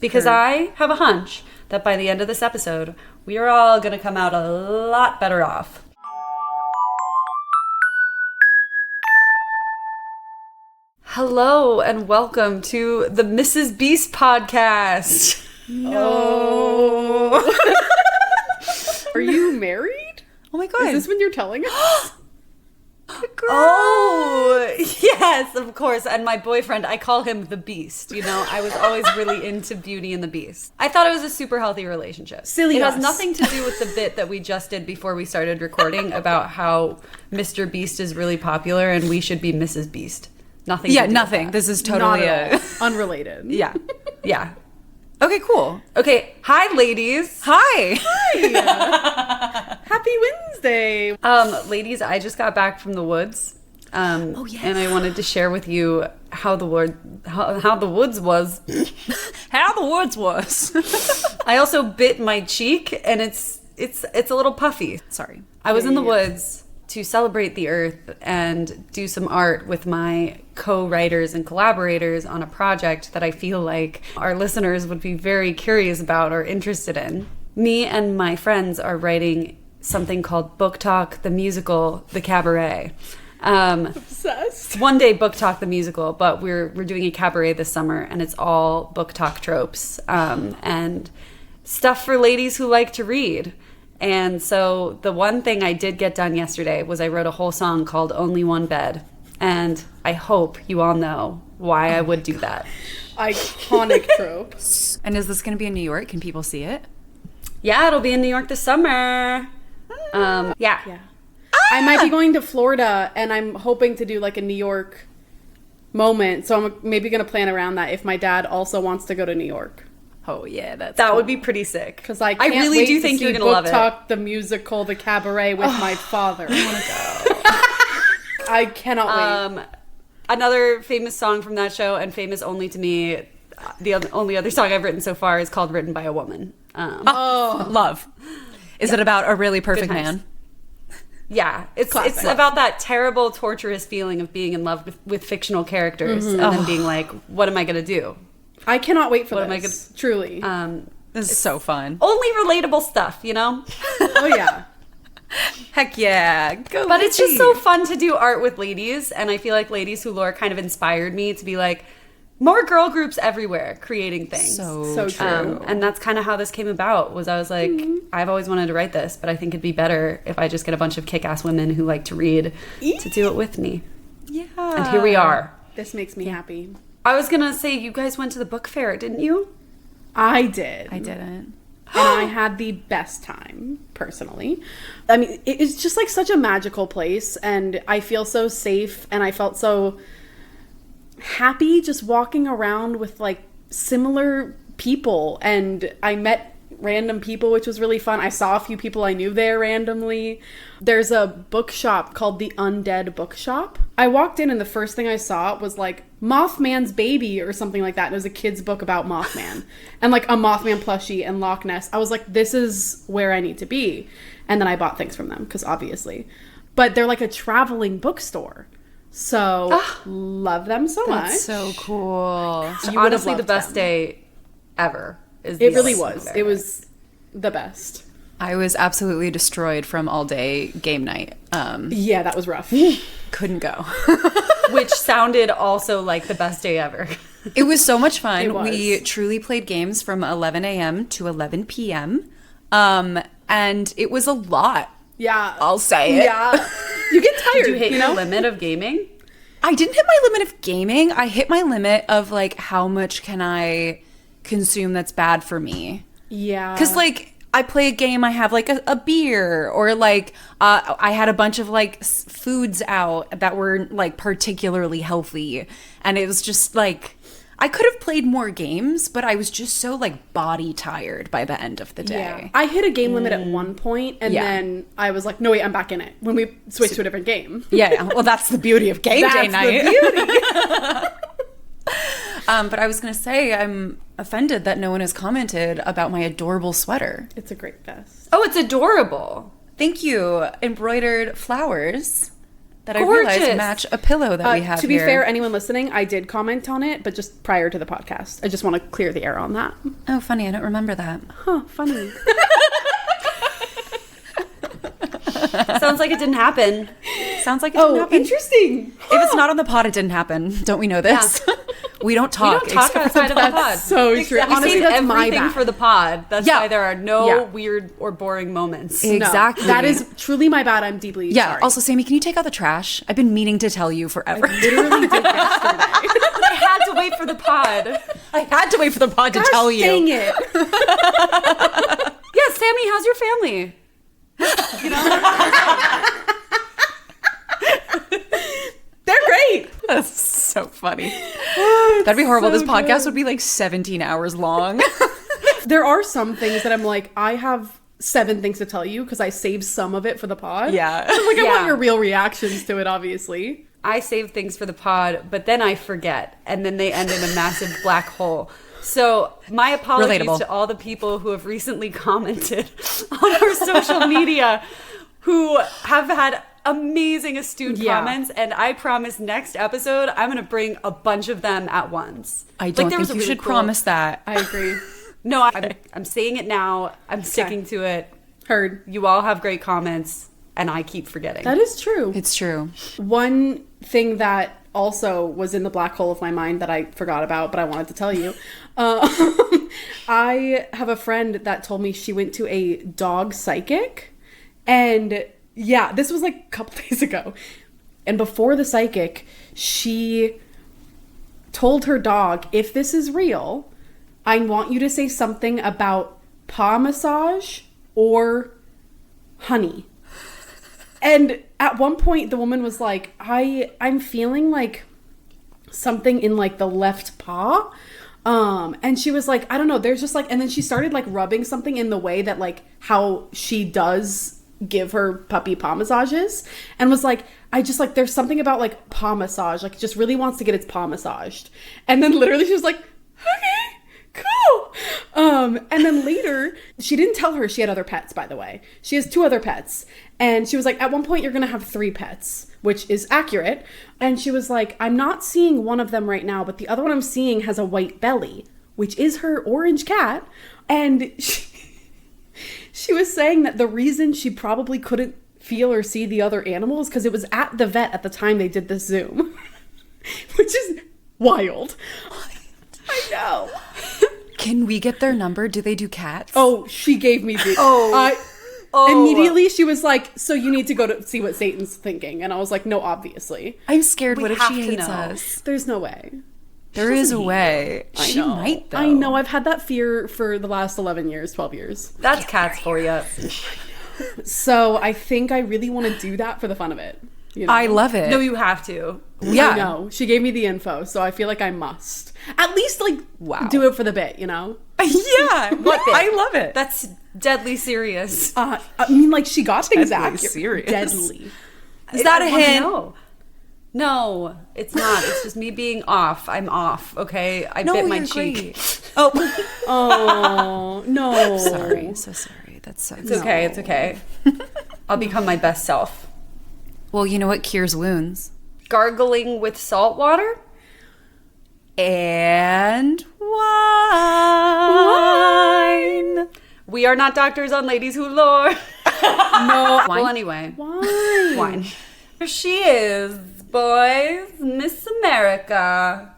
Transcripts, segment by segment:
Because I have a hunch that by the end of this episode, we are all going to come out a lot better off. Hello and welcome to the Mrs. Beast podcast. No. Are you married? Oh my God. Is this when you're telling us? Oh, yes, of course. And my boyfriend, I call him the Beast. You know, I was always really into Beauty and the Beast. I thought it was a super healthy relationship. Silly It us. has nothing to do with the bit that we just did before we started recording about how Mr. Beast is really popular and we should be Mrs. Beast. Nothing. Yeah, to do nothing. With that. This is totally Not at all. Unrelated. Yeah. Yeah. Okay, cool. Okay. Hi, ladies. Hi. Happy Wednesday. Ladies, I just got back from the woods. Oh, yeah. And I wanted to share with you how the woods was. How the woods was. I also bit my cheek, and it's a little puffy. Sorry. I was in the woods to celebrate the earth and do some art with my co-writers and collaborators on a project that I feel like our listeners would be very curious about or interested in. Me and my friends are writing something called Book Talk the Musical, the Cabaret. Obsessed. One day Book Talk the Musical, but we're doing a cabaret this summer, and it's all book talk tropes and stuff for ladies who like to read. And so the one thing I did get done yesterday was I wrote a whole song called Only One Bed. And I hope you all know why I would do that. Iconic trope. And is this going to be in New York? Can people see it? Yeah, it'll be in New York this summer. Yeah. Yeah. I might be going to Florida, and I'm hoping to do like a New York moment. So I'm maybe going to plan around that if my dad also wants to go to New York. Oh, yeah. That would be pretty sick. Because I can't really wait do to think see you're going to Book love it. Talk, the musical, the cabaret with my father. I want to go. I cannot wait. Another famous song from that show, and famous only to me, the only other song I've written so far is called Written by a Woman. Love. Is it about a really perfect times. man? Yeah, it's about that terrible, torturous feeling of being in love with fictional characters and then being like, what am I going to do? I cannot wait for What am I this. Truly. This is so fun. Only relatable stuff, you know? Oh, yeah. Heck yeah. Go But it's just Lindsay. so fun to do art with ladies, and I feel like Ladies Who Lore kind of inspired me to be like, more girl groups everywhere creating things. So true. And that's kind of how this came about, was I was like, I've always wanted to write this, but I think it'd be better if I just get a bunch of kick-ass women who like to read to do it with me. Yeah. And here we are. This makes me happy. I was going to say, you guys went to the book fair, didn't you? I did. I didn't. And I had the best time, personally. I mean, it's just like such a magical place, and I feel so safe, and I felt so happy just walking around with like similar people, and I met random people, which was really fun. I saw a few people I knew there randomly. There's a bookshop called the Undead Bookshop. I walked in and the first thing I saw was like Mothman's Baby or something like that. And it was a kid's book about Mothman and like a Mothman plushie and Loch Ness. I was like, this is where I need to be. And then I bought things from them because obviously. But they're like a traveling bookstore. So love them so much. That's so cool. It's You would have honestly the loved best them. day ever. Is It the really Undead was. Fair. It was the best. I was absolutely destroyed from all day game night. Yeah, that was rough. Couldn't go. Which sounded also like the best day ever. It was so much fun. It was. We truly played games from 11 a.m. to 11 p.m. And it was a lot. Yeah. I'll say it. Yeah. You get tired, Did you hit you your know? limit of gaming? I didn't hit my limit of gaming. I hit my limit of like how much can I consume that's bad for me. Yeah. Because like I play a game, I have like a beer, or like I had a bunch of like foods out that were like particularly healthy, and it was just like I could have played more games, but I was just so like body tired by the end of the day. Yeah. I hit a game limit at one point, and Yeah. then I was like, no, wait, I'm back in it. When we switched to a different game. Yeah, well, that's the beauty of game day That's night. the beauty. But I was gonna say I'm offended that no one has commented about my adorable sweater. It's a great vest. Oh, it's adorable. Thank you. Embroidered flowers. that I realized Gorgeous. match a pillow that we have To be here. fair, anyone listening, I did comment on it, but just prior to the podcast. I just want to clear the air on that. Oh, funny. I don't remember that. Huh, funny. Sounds like it didn't happen. Sounds like it didn't happen. Interesting. If it's not on the pod, it didn't happen. Don't we know this? We don't We talk. don't talk except for outside of the pod. So true. We Honestly, save that's my everything bad. for the pod. That's Yeah. why there are no Yeah. weird or boring moments. Exactly. No, that is truly my bad. I'm deeply Yeah. sorry. Also, Sammy, can you take out the trash? I've been meaning to tell you forever. literally did yesterday. But I had to wait for the pod. I had to wait for the pod to Gosh, tell you. dang it. Yeah, Sammy, how's your family? You know? They're great. That's so funny. That'd be horrible. so This podcast good. would be like 17 hours long. There are some things that I'm like, I have 7 things to tell you because I saved some of it for the pod. Yeah. I'm like, I Yeah. want your real reactions to it, obviously. I save things for the pod, but then I forget, and then they end in a massive black hole. So my apologies Relatable. to all the people who have recently commented on our social media who have had amazing astute Yeah. comments, and I promise next episode I'm gonna bring a bunch of them at once. I don't there was think a you really should cool- promise that. I agree. No, I'm saying it now. I'm sticking to it. Heard. You all have great comments, and I keep forgetting. That is true. It's true. One thing that also was in the black hole of my mind that I forgot about, but I wanted to tell you. I have a friend that told me she went to a dog psychic. And yeah, this was like a couple days ago. And before the psychic, she told her dog, if this is real, I want you to say something about paw massage or honey. And at one point, the woman was like, I'm feeling like something in like the left paw. And she was like, I don't know, there's just like, and then she started like rubbing something in the way that like how she does give her puppy paw massages, and was like, I just like, there's something about like paw massage, like just really wants to get its paw massaged. And then literally she was like, okay, cool. And then later, she didn't tell her she had other pets, by the way. She has 2 other pets. And she was like, at one point, you're going to have 3 pets, which is accurate. And she was like, I'm not seeing one of them right now, but the other one I'm seeing has a white belly, which is her orange cat. And she was saying that the reason she probably couldn't feel or see the other animals because it was at the vet at the time they did this Zoom, which is wild. I know. Can we get their number? Do they do cats? Oh, she gave me the. Oh. Immediately she was like, so you need to go to see what Satan's thinking. And I was like, no, obviously. I'm scared. We What if have she to hates know. us? There's no way. There is a way. She know. might, though. I know. I've had that fear for the last 11 years, 12 years. That's cats for you. So I think I really want to do that for the fun of it. You know? I love it. No, you have to. Yeah. I know. She gave me the info, so I feel like I must. At least, like, Wow. do it for the bit, you know? Yeah. What bit? I love it. That's deadly serious. I mean, like, she got things Deadly accurate. serious. Deadly. Is that I a wanna hint? know. No, it's not. It's just me being off. I'm off, okay? I No, bit my you're cheek. great. Oh. Oh, no. Sorry. So sorry. That's so It's okay. It's okay. I'll become my best self. Well, you know what cures wounds? Gargling with salt water? And wine. We are not doctors on ladies who lore. No. Well, anyway. Why? Wine. Here she is, boys. Miss America.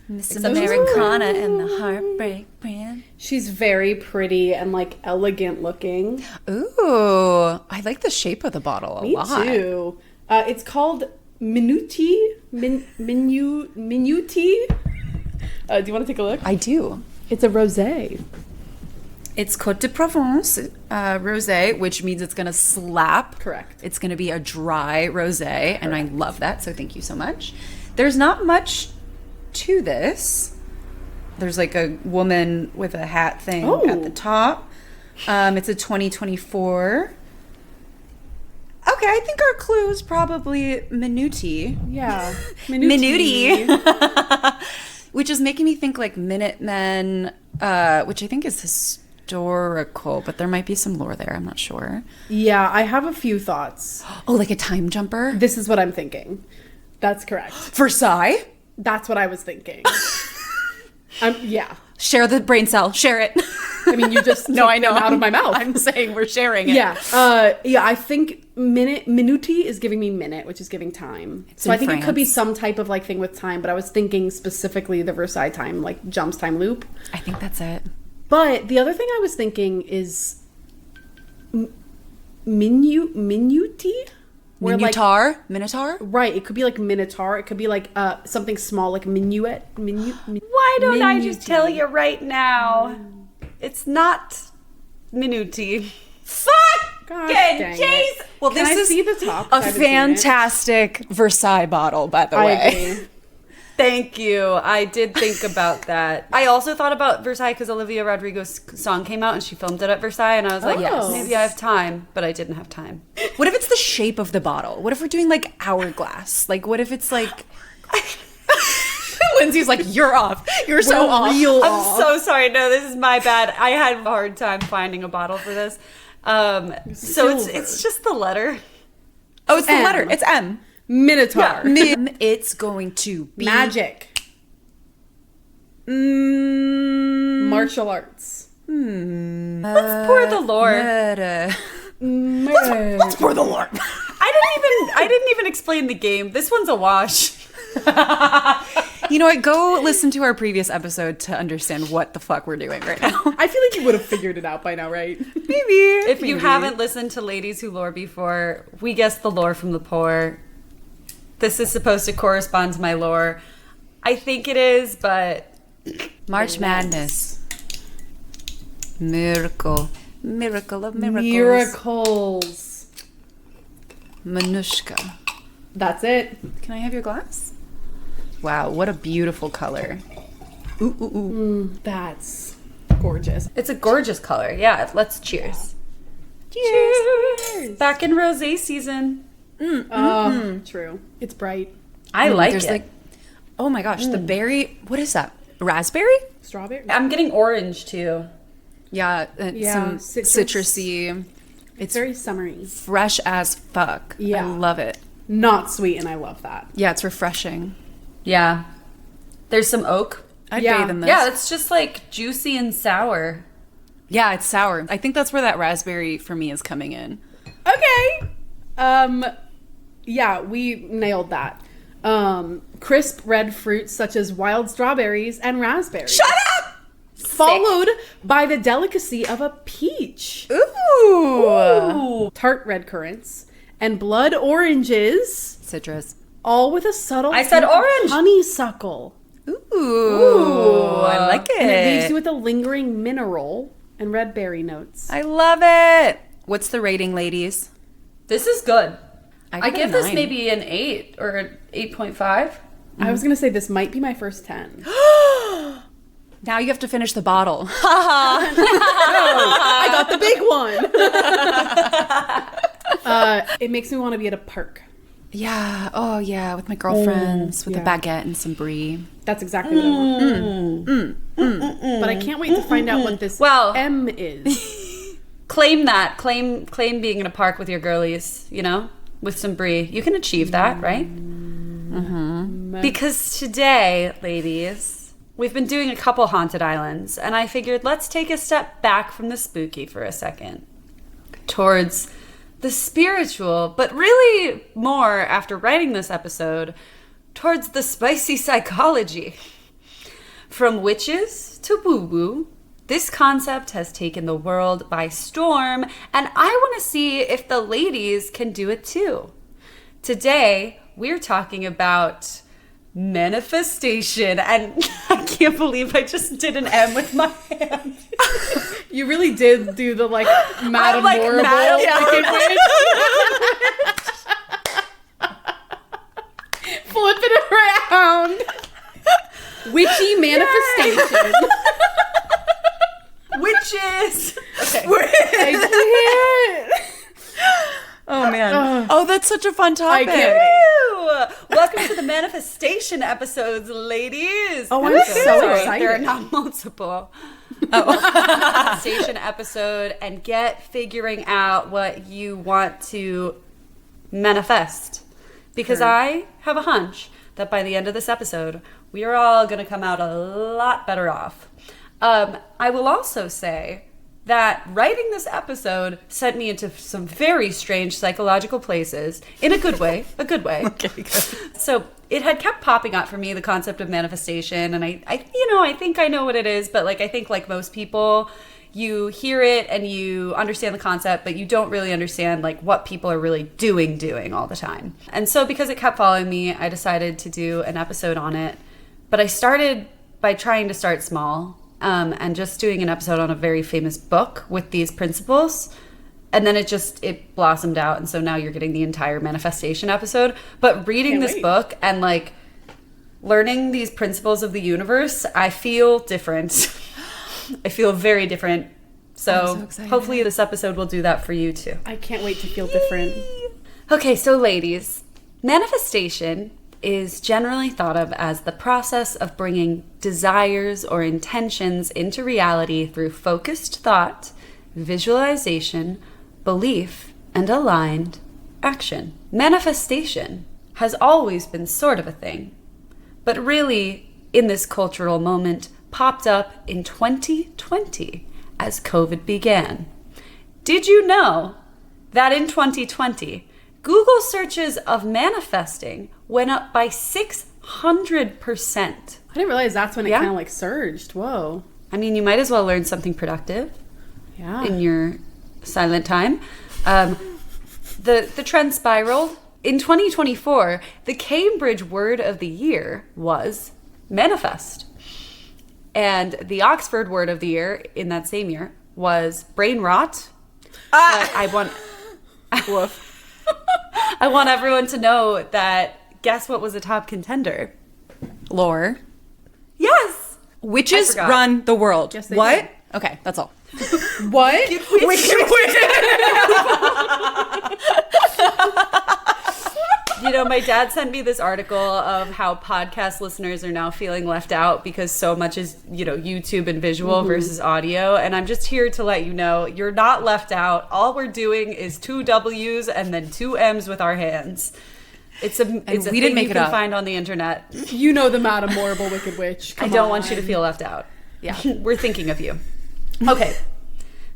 Miss Americana and the Heartbreak Brand. She's very pretty and, like, elegant looking. Ooh, I like the shape of the bottle a Me lot. too. It's called Minuty. Minuty. Do you want to take a look? I do. It's a rosé. It's Côte de Provence rosé, which means it's going to slap. Correct. It's going to be a dry rosé, and I love that, so thank you so much. There's not much to this. There's like a woman with a hat thing at the top. It's a 2024. Okay, I think our clue is probably Minuty. Yeah. Minuty. Which is making me think like Minutemen, which I think is historical, but there might be some lore there. I'm not sure. Yeah, I have a few thoughts. Oh, like a time jumper? This is what I'm thinking. That's correct. Versailles? That's what I was thinking. Yeah. Share the brain cell. Share it. I mean, you just No, I know. them out of my mouth. I'm saying we're sharing it. Yeah. I think Minuty is giving me minute, which is giving time. So in I think it could be France. some type of like thing with time, but I was thinking specifically the Versailles time, like jumps time loop. I think that's it. But the other thing I was thinking is Minuty? Where, like, Minotaur? right, it could be like Minotaur. It could be like something small, like minuet. Why don't I just Minuty. tell you right now? It's not Minuty. Fuck! Gosh dang it. Well, Can this I is see the top? a 'Cause I haven't seen it. fantastic Versailles bottle, by the I way. agree. Thank you. I did think about that. I also thought about Versailles because Olivia Rodrigo's song came out and she filmed it at Versailles, and I was like, Yes. maybe I have time, but I didn't have time. What if it's the shape of the bottle? What if we're doing like hourglass? Like, what if it's like... Lindsay's like, you're off. You're so off. I'm so sorry. No, this is my bad. I had a hard time finding a bottle for this. So it's just the letter. Oh, it's the M. letter. It's M. Minotaur. It's going to be... Magic. Martial arts. Let's pour the lore. Let's pour the lore. I didn't even explain the game. This one's a wash. You know what? Go listen to our previous episode to understand what the fuck we're doing right now. I feel like you would have figured it out by now, right? Maybe. If you haven't listened to Ladies Who Lore before, we guessed the lore from the pour. This is supposed to correspond to my lore. I think it is, but... March Madness. Miracle. Miracle of miracles. Miracles. Manushka. That's it. Can I have your glass? Wow, what a beautiful color. Ooh, ooh, ooh. That's gorgeous. It's a gorgeous color. Yeah, let's cheers. Cheers. Back in rosé season. True. It's bright. I like There's it. like, oh my gosh, the berry. What is that? Raspberry? Strawberry. I'm getting orange too. Yeah, some citrus. citrusy. It's very summery. Fresh as fuck. Yeah. I love it. Not sweet, and I love that. Yeah, it's refreshing. Yeah. There's some oak. I'd Yeah. bathe in this. Yeah, it's just like juicy and sour. Yeah, it's sour. I think that's where that raspberry for me is coming in. Okay. Yeah, we nailed that. Crisp red fruits such as wild strawberries and raspberries. Shut up! Followed by the delicacy of a peach. Ooh. Tart red currants and blood oranges, Citrus. all with a subtle I said hint of orange. honeysuckle. Ooh. I like it. And it leaves you with a lingering mineral and red berry notes. I love it. What's the rating, ladies? This is good. I give it give a this 9. maybe an 8 or an 8.5. I was gonna say this might be my first 10. Now you have to finish the bottle. I got the big one. It makes me want to be at a park. Yeah. Oh, yeah. With my girlfriends, with a baguette and some brie. That's exactly what I want. But I can't wait to find out what this Well- M is. Claim that. Claim being in a park with your girlies, you know, with some brie. You can achieve that, right? Because today, ladies, we've been doing a couple haunted islands, and I figured let's take a step back from the spooky for a second towards the spiritual, but really more after writing this episode towards the spicy psychology. From witches to woo-woo, this concept has taken the world by storm, and I want to see if the ladies can do it too. Today, we're talking about manifestation, and I can't believe I just did an M with my hand. You really did do the like Madame like, Morrible. Madame Flip it around. Witchy manifestation. Witches! Okay. I can't. Oh, man. Oh, that's such a fun topic. I can't Woo! Welcome to the manifestation episodes, ladies. Oh, I'm so Sorry, excited. there are not multiple. manifestation episode and get figuring out what you want to manifest. Because I have a hunch that by the end of this episode, we are all going to come out a lot better off. I will also say that writing this episode sent me into some very strange psychological places in a good way, Okay, good. So it had kept popping up for me, the concept of manifestation. And I think I know what it is, but like, I think like most people, you hear it and you understand the concept, but you don't really understand like what people are really doing all the time. And so because it kept following me, I decided to do an episode on it. But I started by trying to start small. And just doing an episode on a very famous book with these principles. And then it blossomed out. And so now you're getting the entire manifestation episode. But reading this book and like learning these principles of the universe, I feel different. I feel very different. So hopefully this episode will do that for you too. I can't wait to feel different. Okay, so ladies, manifestation is generally thought of as the process of bringing desires or intentions into reality through focused thought, visualization, belief, and aligned action. Manifestation has always been sort of a thing, but really, in this cultural moment, popped up in 2020 as COVID began. Did you know that in 2020, Google searches of manifesting went up by 600%. I didn't realize that's when it kind of like surged. Whoa. I mean, you might as well learn something productive in your silent time. The trend spiraled. In 2024, the Cambridge word of the year was manifest. And the Oxford word of the year in that same year was brain rot. I want everyone to know that, guess what was a top contender? Lore. Yes! Witches run the world. Yes, they what? do. Okay, that's all. What? You know, my dad sent me this article of how podcast listeners are now feeling left out because so much is, YouTube and visual versus audio. And I'm just here to let you know, you're not left out. All we're doing is 2 W's and then 2 M's with our hands. It's a thing you can find on the internet. You know the Madam Horrible Wicked Witch. I don't want you to feel left out. Yeah. We're thinking of you. Okay.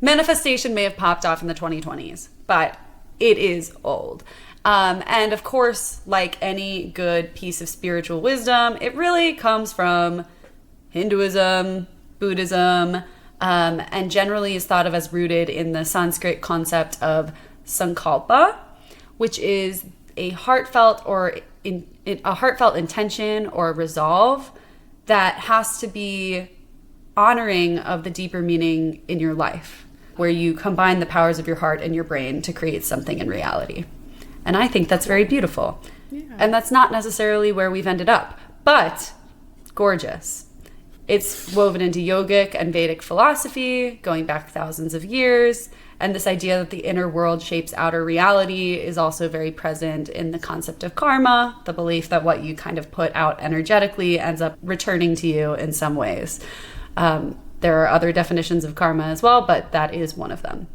Manifestation may have popped off in the 2020s, but it is old. And of course, like any good piece of spiritual wisdom, it really comes from Hinduism, Buddhism, and generally is thought of as rooted in the Sanskrit concept of sankalpa, which is a heartfelt intention or resolve that has to be honoring of the deeper meaning in your life, where you combine the powers of your heart and your brain to create something in reality. And I think that's very beautiful. Yeah. And that's not necessarily where we've ended up, but gorgeous. It's woven into yogic and Vedic philosophy, going back thousands of years. And this idea that the inner world shapes outer reality is also very present in the concept of karma, the belief that what you kind of put out energetically ends up returning to you in some ways. There are other definitions of karma as well, but that is one of them.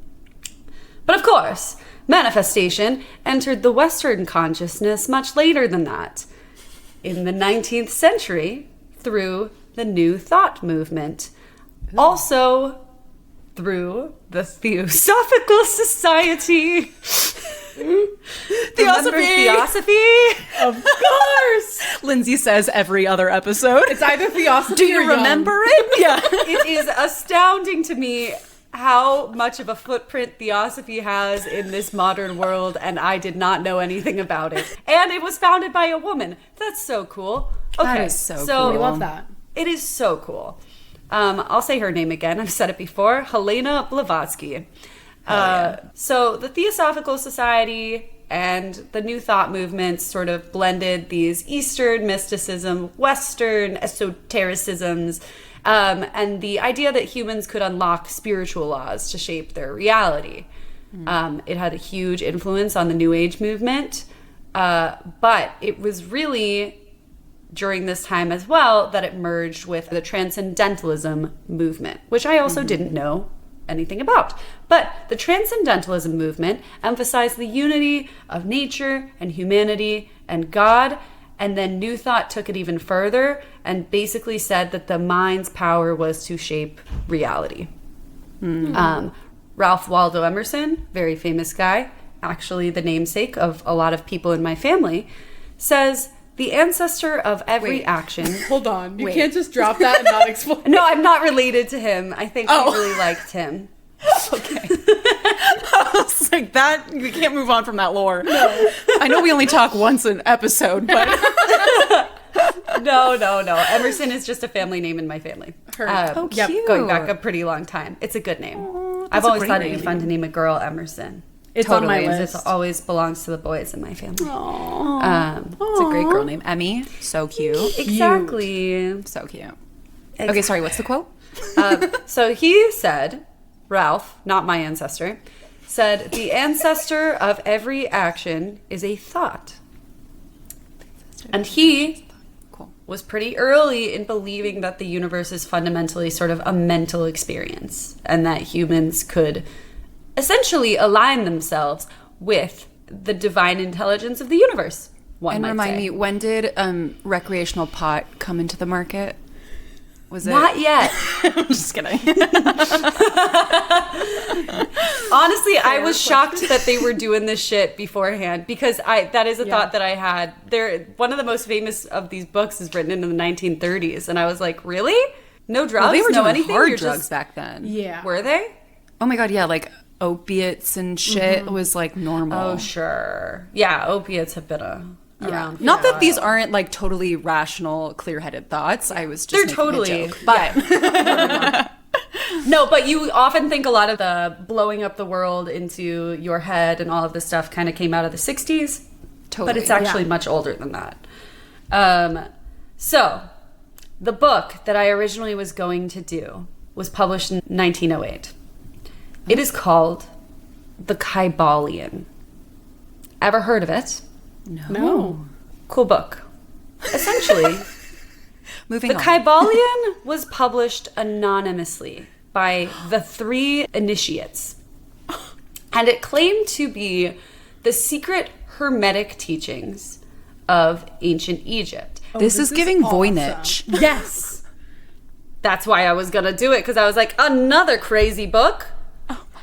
But of course, manifestation entered the Western consciousness much later than that, in the 19th century through the New Thought movement, also through the Theosophical Society. Theosophy! Of course! Lindsay says every other episode. It's either Theosophy Do you remember it? Yeah. It is astounding to me how much of a footprint Theosophy has in this modern world, and I did not know anything about it. And it was founded by a woman. That's so cool. Okay, that is so cool. We love that. It is so cool. I'll say her name again. I've said it before. Helena Blavatsky. So the Theosophical Society and the New Thought movement sort of blended these Eastern mysticism, Western esotericisms, and the idea that humans could unlock spiritual laws to shape their reality. It had a huge influence on the New Age movement, but it was really during this time as well that it merged with the Transcendentalism movement, which I also didn't know anything about. But the Transcendentalism movement emphasized the unity of nature and humanity and God, and then New Thought took it even further and basically said that the mind's power was to shape reality. Ralph Waldo Emerson, very famous guy, actually the namesake of a lot of people in my family, says the ancestor of every action. Hold on. You can't just drop that and not explain. No, I'm not related to him. I think I really liked him. Okay. I was like, that, we can't move on from that lore. No. I know we only talk once an episode, but... No. Emerson is just a family name in my family. Oh, cute. Going back a pretty long time. It's a good name. I've always thought it'd be fun to name a girl Emerson. It's totally on my list. It always belongs to the boys in my family. It's a great girl name. Emmy. So cute. Exactly. So cute. Okay, sorry, what's the quote? So he said, Ralph, not my ancestor, said, the ancestor of every action is a thought. And he was pretty early in believing that the universe is fundamentally sort of a mental experience and that humans could essentially align themselves with the divine intelligence of the universe. And remind me, when did recreational pot come into the market? Was it? Not yet. I'm just kidding. Honestly, I was shocked that they were doing this shit beforehand because that is a thought that I had. One of the most famous of these books is written in the 1930s, and I was like, really? No drugs? Well, they were no doing anything? hard drugs back then. Yeah. Were they? Oh my god, yeah, like opiates and shit was like normal. Oh, sure. Yeah, opiates have been around. Not that these aren't like totally rational, clear-headed thoughts. I was just They're totally, a joke. But no, but you often think a lot of the blowing up the world into your head and all of this stuff kind of came out of the 60s. Totally. But it's actually much older than that. So, the book that I originally was going to do was published in 1908. It is called The Kybalion. Ever heard of it? No. Cool book. Essentially, moving The on. Kybalion was published anonymously by the 3 initiates. And it claimed to be the secret hermetic teachings of ancient Egypt. This is giving awesome. Voynich. Yes. That's why I was going to do it, because I was like, another crazy book.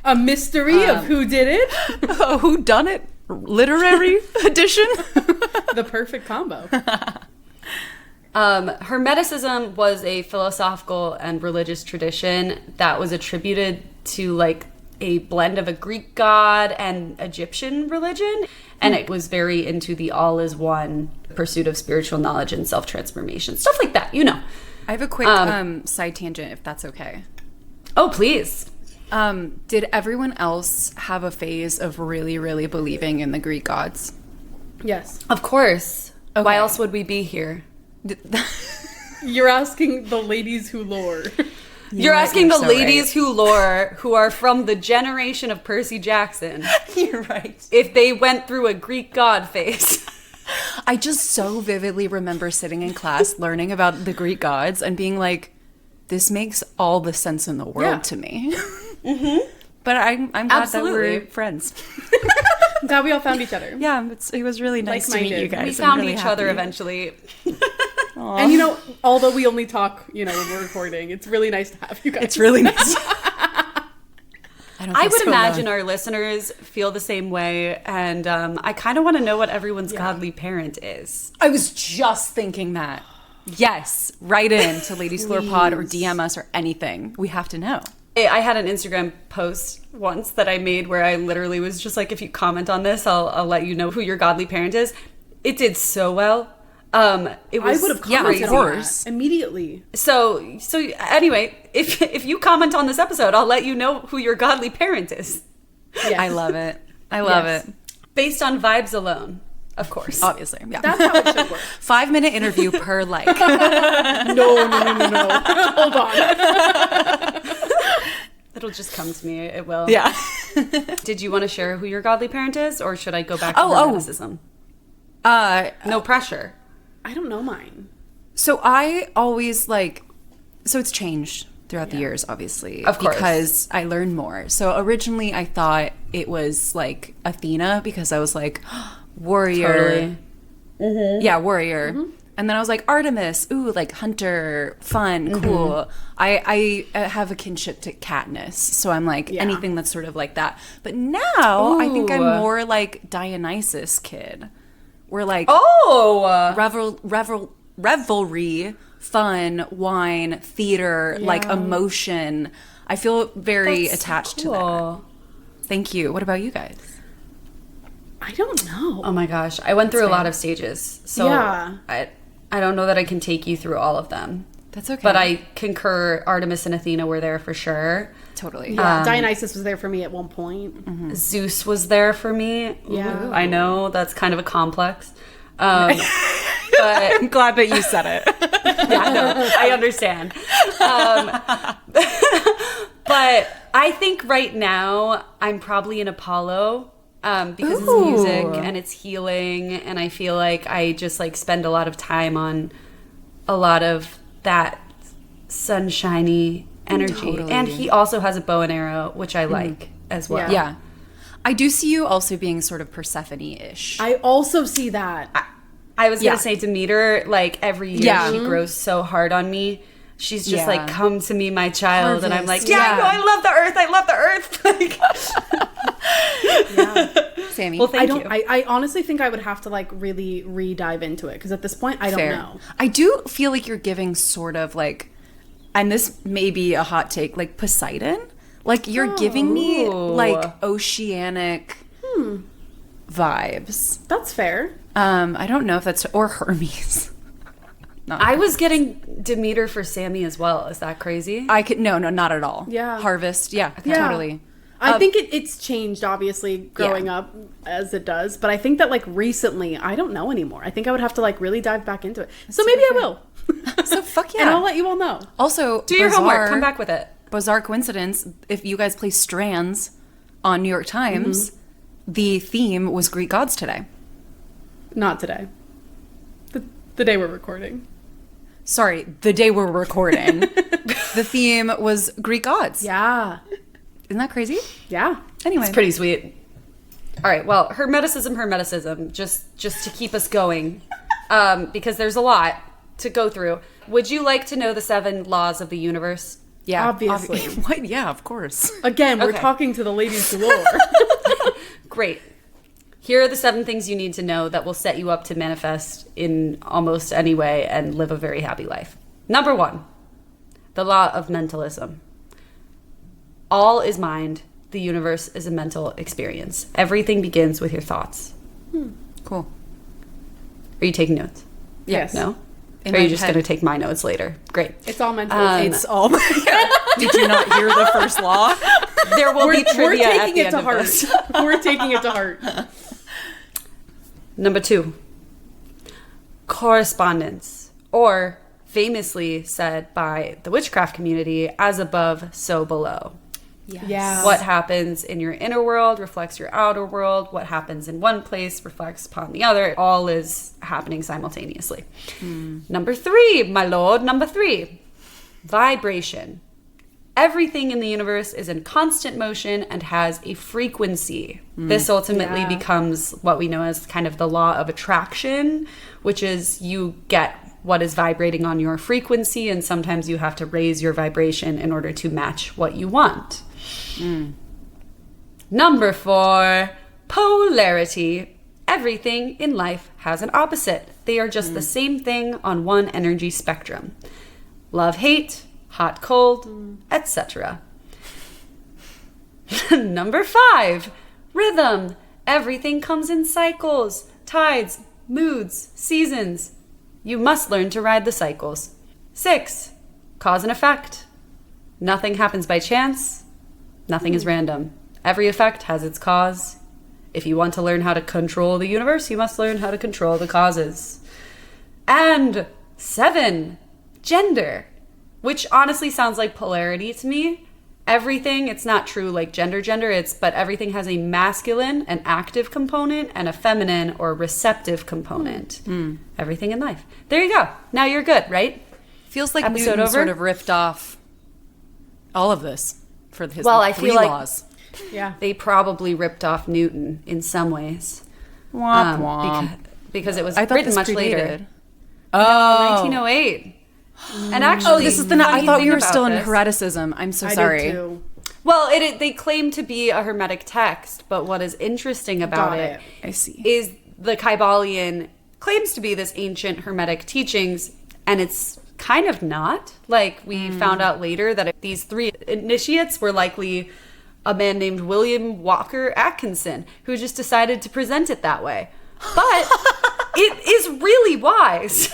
A mystery of who did it. Who done it? Literary edition? The perfect combo. Hermeticism was a philosophical and religious tradition that was attributed to like a blend of a Greek god and Egyptian religion. And it was very into the all is one pursuit of spiritual knowledge and self-transformation. Stuff like that, you know. I have a quick side tangent, if that's okay. Oh, please. Did everyone else have a phase of really, really believing in the Greek gods? Yes. Of course. Okay. Why else would we be here? You're asking the ladies who lore. You're asking you're the so ladies who lore, who are from the generation of Percy Jackson, You're right. if they went through a Greek god phase. I just so vividly remember sitting in class learning about the Greek gods and being like, this makes all the sense in the world to me. Mm-hmm. But I'm glad Absolutely. that we're friends. I'm glad we all found each other. Yeah, it was really nice to meet you Like-minded. guys. We I'm found really each other happy. eventually. And you know, although we only talk, when we're recording, it's really nice to have you guys. It's really nice. I would imagine our listeners feel the same way, and I kind of want to know what everyone's godly parent is. I was just thinking that. Yes, write in to Ladies Lore Pod or DM us or anything. We have to know. I had an Instagram post once that I made where I literally was just like, if you comment on this, I'll let you know who your godly parent is. It did so well. It was I would have commented of on course. that immediately. So anyway, if you comment on this episode, I'll let you know who your godly parent is. Yes. I love it. I love Yes. it. Based on vibes alone, of course. Obviously. Yeah. That's how it should work. 5-minute interview per like. No. Hold on. It'll just come to me. It will. Yeah. Did you want to share who your godly parent is, or should I go back to Oh. hermeticism? No pressure. I don't know mine. So I always so it's changed throughout the years, obviously. Of course. Because I learned more. So originally I thought it was like Athena because I was like, warrior. Totally. Yeah, warrior. And then I was like, Artemis. Ooh, like hunter, fun, cool. I have a kinship to Katniss. So I'm like, anything that's sort of like that. But now I think I'm more like Dionysus kid. We're like, revelry, fun, wine, theater, like emotion. I feel very attached to that. Thank you. What about you guys? I don't know. Oh my gosh. I went through a lot of stages. So I don't know that I can take you through all of them. That's okay. But I concur, Artemis and Athena were there for sure. Totally. Yeah, Dionysus was there for me at one point. Zeus was there for me. Yeah. Ooh, I know, that's kind of a complex. But I'm glad that you said it. yeah, no, I understand. But I think right now I'm probably an Apollo because it's music and it's healing, and I feel like I just like spend a lot of time on a lot of that sunshiny energy. Totally. And he also has a bow and arrow, which I like as well. Yeah. I do see you also being sort of Persephone-ish. I also see that. I was going to say Demeter, like every year she grows so hard on me. She's just like, come to me, my child. And I'm like, no, I love the earth. I love the earth. Sammy. Well, thank you. I honestly think I would have to like really re-dive into it because at this point I don't know. I do feel like you're giving sort of like, and this may be a hot take, like Poseidon. Like you're giving me like oceanic vibes. That's fair. I don't know if that's, or Hermes. I was getting Demeter for Sammy as well. Is that crazy? I could no, not at all. Yeah. Harvest. Yeah, totally. I think it's changed, obviously, growing up as it does. But I think that, like, recently, I don't know anymore. I think I would have to, like, really dive back into it. So maybe I will. So fuck yeah. And I'll let you all know. Also, do your homework. Come back with it. Bizarre coincidence. If you guys play Strands on New York Times, the theme was Greek gods today. Not today. The day we're recording. Sorry, the day we're recording. The theme was Greek gods. Yeah. Isn't that crazy? Yeah. Anyway. It's pretty sweet. All right. Well, Hermeticism, just to keep us going, because there's a lot to go through. Would you like to know the 7 laws of the universe? Yeah. Obviously. What? Yeah, of course. Again, we're talking to the ladies galore. Great. Here are the 7 things you need to know that will set you up to manifest in almost any way and live a very happy life. Number 1, the law of mentalism. All is mind. The universe is a mental experience. Everything begins with your thoughts. Cool. Are you taking notes? Yes. No? In or are my you just head. going to take my notes later? Great. It's all mental. It's all. Did you not hear the first law? There will be trivia We're taking at the it end to of heart. this. We're taking it to heart. Number 2, correspondence, or famously said by the witchcraft community, as above, so below. Yes. Yeah. What happens in your inner world reflects your outer world. What happens in one place reflects upon the other. All is happening simultaneously. Number 3, my lord, number 3, vibration. Everything in the universe is in constant motion and has a frequency. This ultimately becomes what we know as kind of the law of attraction, which is you get what is vibrating on your frequency, and sometimes you have to raise your vibration in order to match what you want. Number 4, polarity. Everything in life has an opposite. They are just the same thing on one energy spectrum. Love, hate, hot, cold, etc. Number 5, rhythm. Everything comes in cycles, tides, moods, seasons. You must learn to ride the cycles. 6, cause and effect. Nothing happens by chance. Nothing is random. Every effect has its cause. If you want to learn how to control the universe, you must learn how to control the causes. And 7, gender, which honestly sounds like polarity to me. Everything, it's not true like gender, but everything has a masculine, an active component, and a feminine or receptive component. Everything in life. There you go. Now you're good, right? Feels like Episode Newton over? sort of ripped off All of this for his Well, I three feel like- laws. Yeah. They probably ripped off Newton in some ways. Womp womp. Because it was I thought written this much later. predated. Oh. 1908. And actually, This is the. I funny thought thing we were about still in this- hereticism. I'm so I sorry. did too. Well, they claim to be a Hermetic text, but what is interesting about Got it it. I see. is the Kybalion claims to be this ancient Hermetic teachings, and it's kind of not. Like, we found out later that these 3 initiates were likely a man named William Walker Atkinson, who just decided to present it that way. But it is really wise.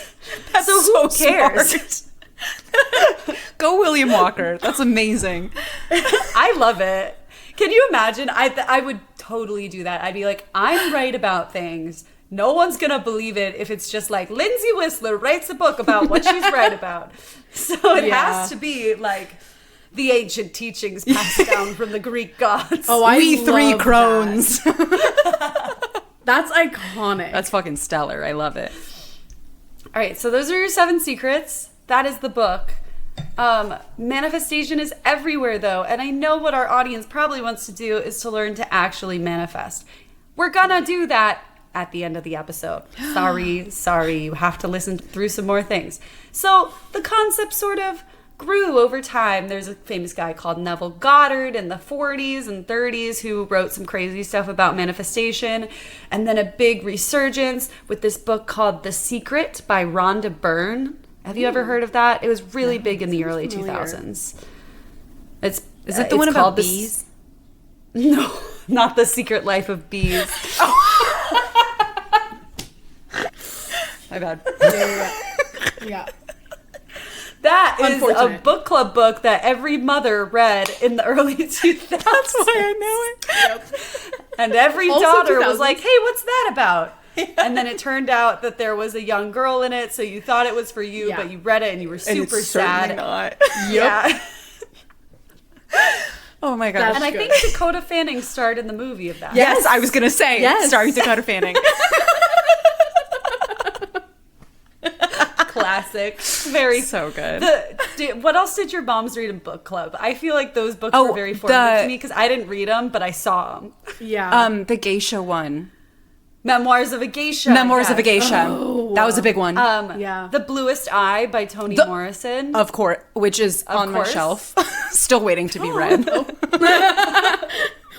That's so who cares? smart. Go William Walker. That's amazing. I love it. Can you imagine? I would totally do that. I'd be like, I'm right about things. No one's going to believe it if it's just like Lindsay Whistler writes a book about what she's right about. So it has to be like the ancient teachings passed down from the Greek gods. Oh, I We 3 love crones. that. That's iconic. That's fucking stellar. I love it. All right, so those are your 7 secrets. That is the book. Manifestation is everywhere, though, and I know what our audience probably wants to do is to learn to actually manifest. We're gonna do that at the end of the episode. Sorry, you have to listen through some more things. So the concept sort of grew over time. There's a famous guy called Neville Goddard in the 40s and 30s who wrote some crazy stuff about manifestation, and then a big resurgence with this book called The Secret by Rhonda Byrne. Have you ever heard of that? It was really big in the early familiar. 2000s. Is it the one about bees? No, not The Secret Life of Bees. My bad. Yeah. That is a Unfortunate. book club book that every mother read in the early 2000s. That's why I know it. And every Also daughter was 2000s. like, hey, what's that about? And then it turned out that there was a young girl in it, so you thought it was for you, Yeah. but you read it and you were And super it's certainly sad. not. Yeah. Oh my gosh. That's And I good. think Dakota Fanning starred in the movie of that. Yes, I was gonna say. Yes. Starring Dakota Fanning. Classic. Very So good. What else did your moms read in book club? I feel like those books Oh, were very formative the- to me because I didn't read them, but I saw them. Yeah. The geisha one. Memoirs of a Geisha. Memoirs of a yes. Geisha. That was a big one. Yeah. The Bluest Eye by Toni Morrison. Of course, which is on my course. shelf, still waiting to be read.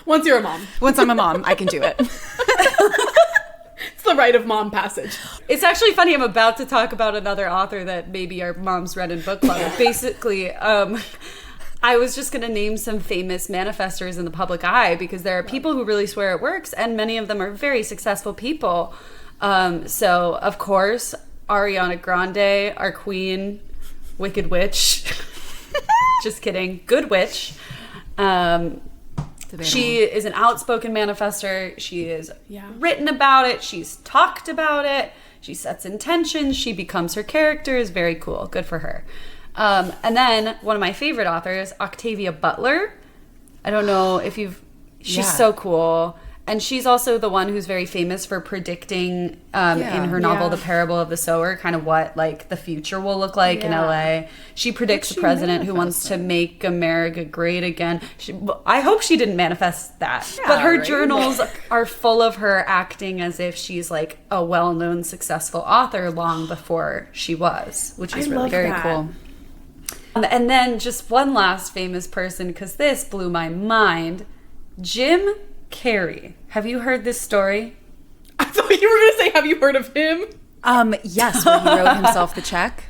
Once you're a mom. Once I'm a mom, I can do it. It's the rite of mom passage. It's actually funny. I'm about to talk about another author that maybe our moms read in book club. Basically, I was just going to name some famous manifestors in the public eye because there are people who really swear it works, and many of them are very successful people. So, of course, Ariana Grande, our queen, Wicked Witch. Just kidding. Good witch. She is an outspoken manifester. She is written about it. She's talked about it. She sets intentions. She becomes her characters. Very cool. Good for her. And then one of my favorite authors, Octavia Butler. I don't know if you've... She's so cool. And she's also the one who's very famous for predicting in her novel, The Parable of the Sower, kind of what like the future will look like in LA. She predicts a president who wants to make America great again. I hope she didn't manifest that. But her journals are full of her acting as if she's like a well-known successful author long before she was, which is really very cool. And then just one last famous person, because this blew my mind. Jim Carrey. Have you heard this story? I thought you were going to say, have you heard of him? Yes, where he wrote himself the check.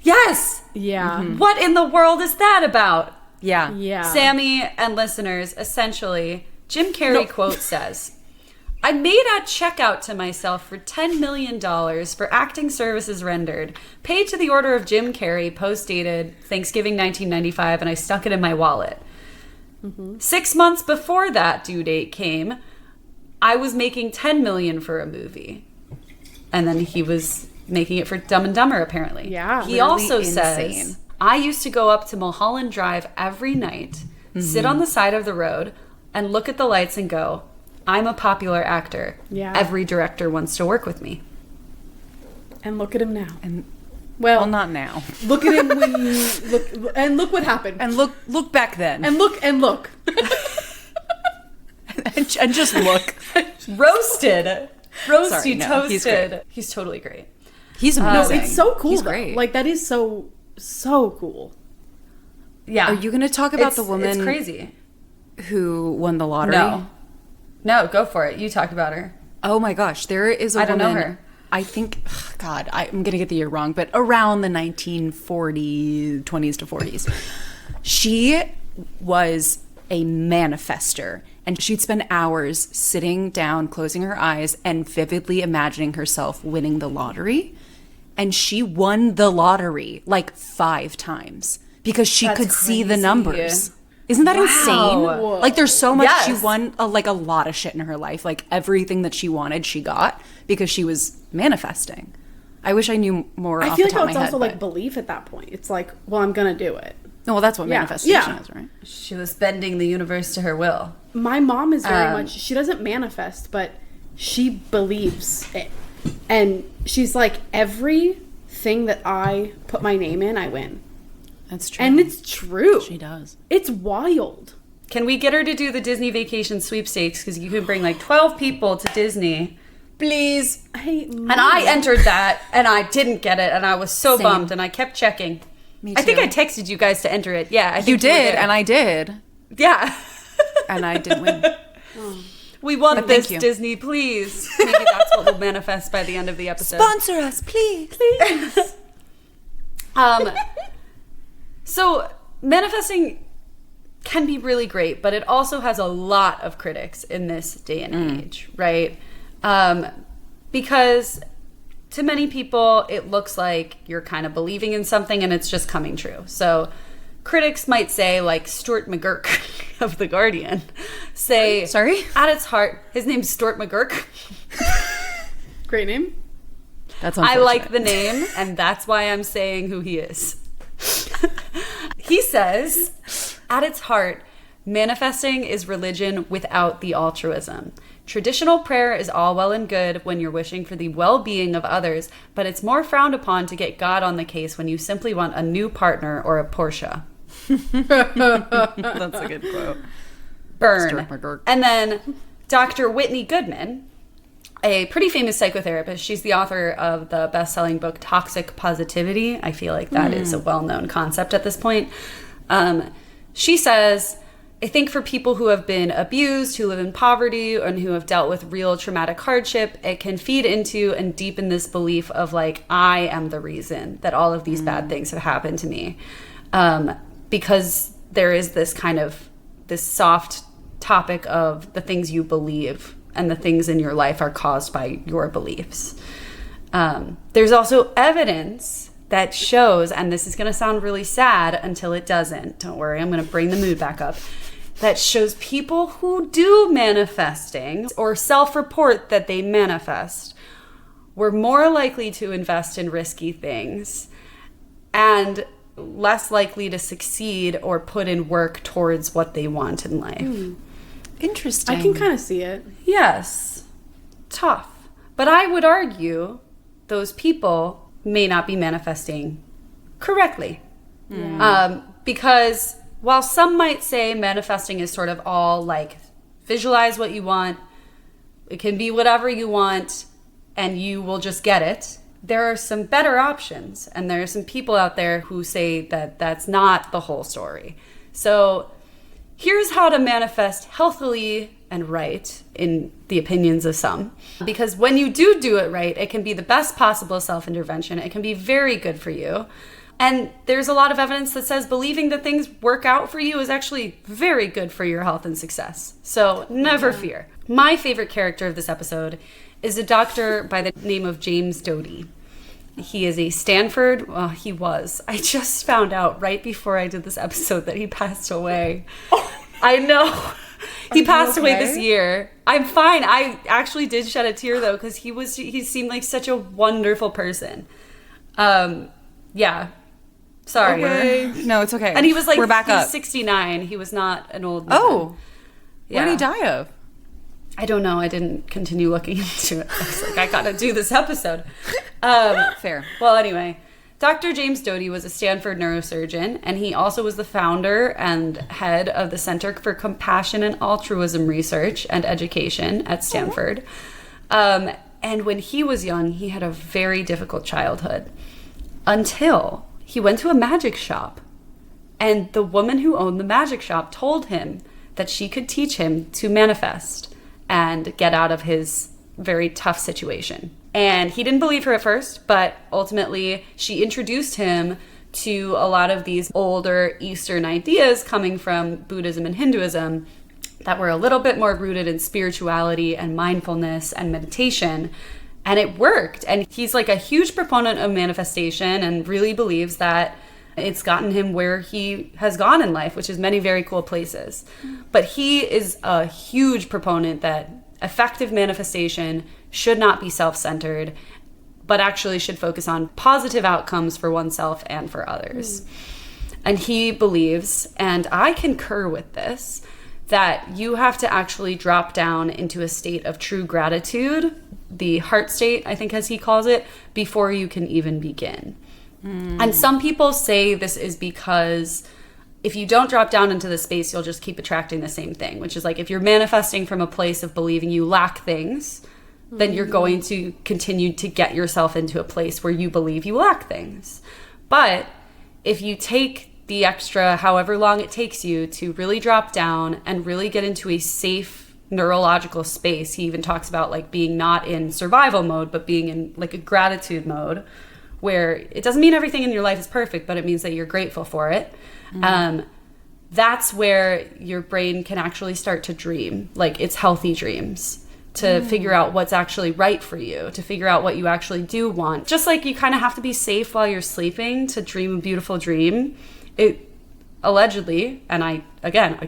Yes! Yeah. What in the world is that about? Yeah. Yeah. Sammy and listeners, essentially, Jim Carrey quote says, I made a check out to myself for $10 million for acting services rendered, paid to the order of Jim Carrey, post-dated Thanksgiving 1995, and I stuck it in my wallet. 6 months before that due date came, I was making $10 million for a movie. And then he was making it for Dumb and Dumber, apparently. Yeah. He also says, I used to go up to Mulholland Drive every night, sit on the side of the road, and look at the lights and go, I'm a popular actor. Yeah. Every director wants to work with me. And look at him now. And Well, not now. Look at him when you look, and look what happened. And look back then. And look. and just look. Roasted. Sorry, no, toasted. He's totally great. He's amazing. No, it's so cool. He's though. great. Like, that is so cool. Yeah. Are you going to talk about the woman It's crazy. who won the lottery? No, go for it. You talk about her. Oh my gosh, there is a woman. I don't know her. I think, God, I'm going to get the year wrong, but around the 1940s, 20s to 40s. She was a manifester, and she'd spend hours sitting down, closing her eyes, and vividly imagining herself winning the lottery. And she won the lottery like 5 times because she could see the numbers. Isn't that insane? Like, there's so much. Yes. She won a lot of shit in her life. Like, everything that she wanted, she got because she was manifesting. I wish I knew more off the top of my head. I feel like it's also like belief at that point. It's like, well, I'm gonna do it. No, well, that's what manifestation is, right? She was bending the universe to her will. My mom is very much, she doesn't manifest, but she believes it. And she's like, everything that I put my name in, I win. That's true. And it's true. She does. It's wild. Can we get her to do the Disney vacation sweepstakes? Because you can bring like 12 people to Disney. Please. And I entered that and I didn't get it and I was so Same. bummed and I kept checking. Me I think too. I texted you guys to enter it. Yeah, I think You did, were there. and I did. Yeah. And I didn't win. We want But thank this, you. Disney, please. Maybe that's what will manifest by the end of the episode. Sponsor us, please. Please. So manifesting can be really great, but it also has a lot of critics in this day and age, right? Because to many people, it looks like you're kind of believing in something and it's just coming true. So critics might say, like Stuart McGurk of The Guardian, say, Sorry? at its heart, his name's Stuart McGurk. Great name. That's I unfortunate. like the name, and that's why I'm saying who he is. He says, at its heart, manifesting is religion without the altruism. Traditional prayer is all well and good when you're wishing for the well-being of others, but it's more frowned upon to get God on the case when you simply want a new partner or a Porsche. That's a good quote. Burn. Stuart McGurk. And then Dr. Whitney Goodman, a pretty famous psychotherapist. She's the author of the best-selling book Toxic Positivity. I feel like that is a well-known concept at this point. She says, I think for people who have been abused, who live in poverty, and who have dealt with real traumatic hardship, it can feed into and deepen this belief of like, I am the reason that all of these bad things have happened to me. Because there is this kind of, this soft topic of the things you believe and the things in your life are caused by your beliefs. There's also evidence that shows, and this is going to sound really sad until it doesn't. Don't worry, I'm going to bring the mood back up. That shows people who do manifesting or self-report that they manifest were more likely to invest in risky things and less likely to succeed or put in work towards what they want in life. Interesting. I can kind of see it. Yes, tough. But I would argue those people may not be manifesting correctly. Because while some might say manifesting is sort of all like visualize what you want, it can be whatever you want, and you will just get it. There are some better options, and there are some people out there who say that that's not the whole story. So here's how to manifest healthily and right, in the opinions of some. Because when you do it right, it can be the best possible self-intervention. It can be very good for you. And there's a lot of evidence that says believing that things work out for you is actually very good for your health and success. So never fear. My favorite character of this episode is a doctor by the name of James Doty. He is a Stanford, well, he was. I just found out right before I did this episode that he passed away. I know. He passed away this year. I'm fine. I actually did shed a tear though, because he seemed like such a wonderful person. Yeah. Sorry. Okay. No, it's okay. And he was like, we're back up. 69. He was not an old man. Oh, Yeah. what did he die of? I don't know. I didn't continue looking into it. I was like, I gotta do this episode. Fair. Well, anyway, Dr. James Doty was a Stanford neurosurgeon, and he also was the founder and head of the Center for Compassion and Altruism Research and Education at Stanford. And when he was young, he had a very difficult childhood until he went to a magic shop. And the woman who owned the magic shop told him that she could teach him to manifest and get out of his very tough situation. And he didn't believe her at first, but ultimately she introduced him to a lot of these older Eastern ideas coming from Buddhism and Hinduism that were a little bit more rooted in spirituality and mindfulness and meditation. And it worked. And he's like a huge proponent of manifestation and really believes that it's gotten him where he has gone in life, which is many very cool places. But he is a huge proponent that effective manifestation should not be self-centered, but actually should focus on positive outcomes for oneself and for others. And he believes, and I concur with this, that you have to actually drop down into a state of true gratitude, the heart state, I think as he calls it, before you can even begin. And some people say this is because if you don't drop down into the space, you'll just keep attracting the same thing, which is like if you're manifesting from a place of believing you lack things, then you're going to continue to get yourself into a place where you believe you lack things. But if you take the extra however long it takes you to really drop down and really get into a safe neurological space, he even talks about like being not in survival mode, but being in like a gratitude mode, where it doesn't mean everything in your life is perfect, but it means that you're grateful for it. That's where your brain can actually start to dream, like it's healthy dreams, to figure out what's actually right for you, to figure out what you actually do want. Just like you kind of have to be safe while you're sleeping to dream a beautiful dream. It allegedly, and I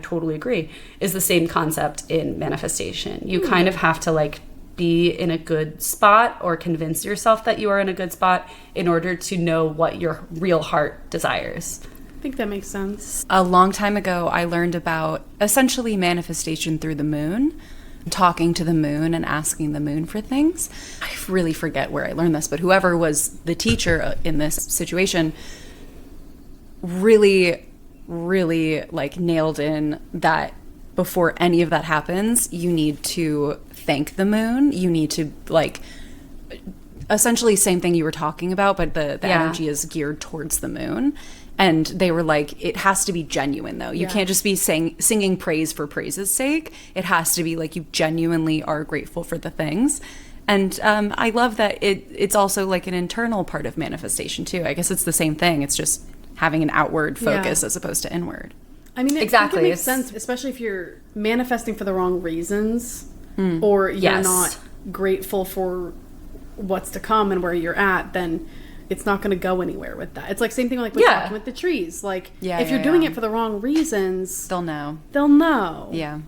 totally agree, is the same concept in manifestation. You kind of have to like be in a good spot or convince yourself that you are in a good spot in order to know what your real heart desires. I think that makes sense. A long time ago, I learned about essentially manifestation through the moon, talking to the moon and asking the moon for things. I really forget where I learned this, but whoever was the teacher in this situation really like nailed in that before any of that happens, you need to thank the moon. You need to like essentially same thing you were talking about, but the energy is geared towards the moon. And they were like, it has to be genuine though. You can't just be singing praise for praise's sake. It has to be like you genuinely are grateful for the things. And I love that it's also like an internal part of manifestation too. I guess it's the same thing. It's just having an outward focus as opposed to inward. I mean, exactly. It makes sense, especially if you're manifesting for the wrong reasons or you're not grateful for what's to come and where you're at, then it's not going to go anywhere with that. It's like same thing like with talking with the trees. Like if you're doing it for the wrong reasons, they'll know. Yeah.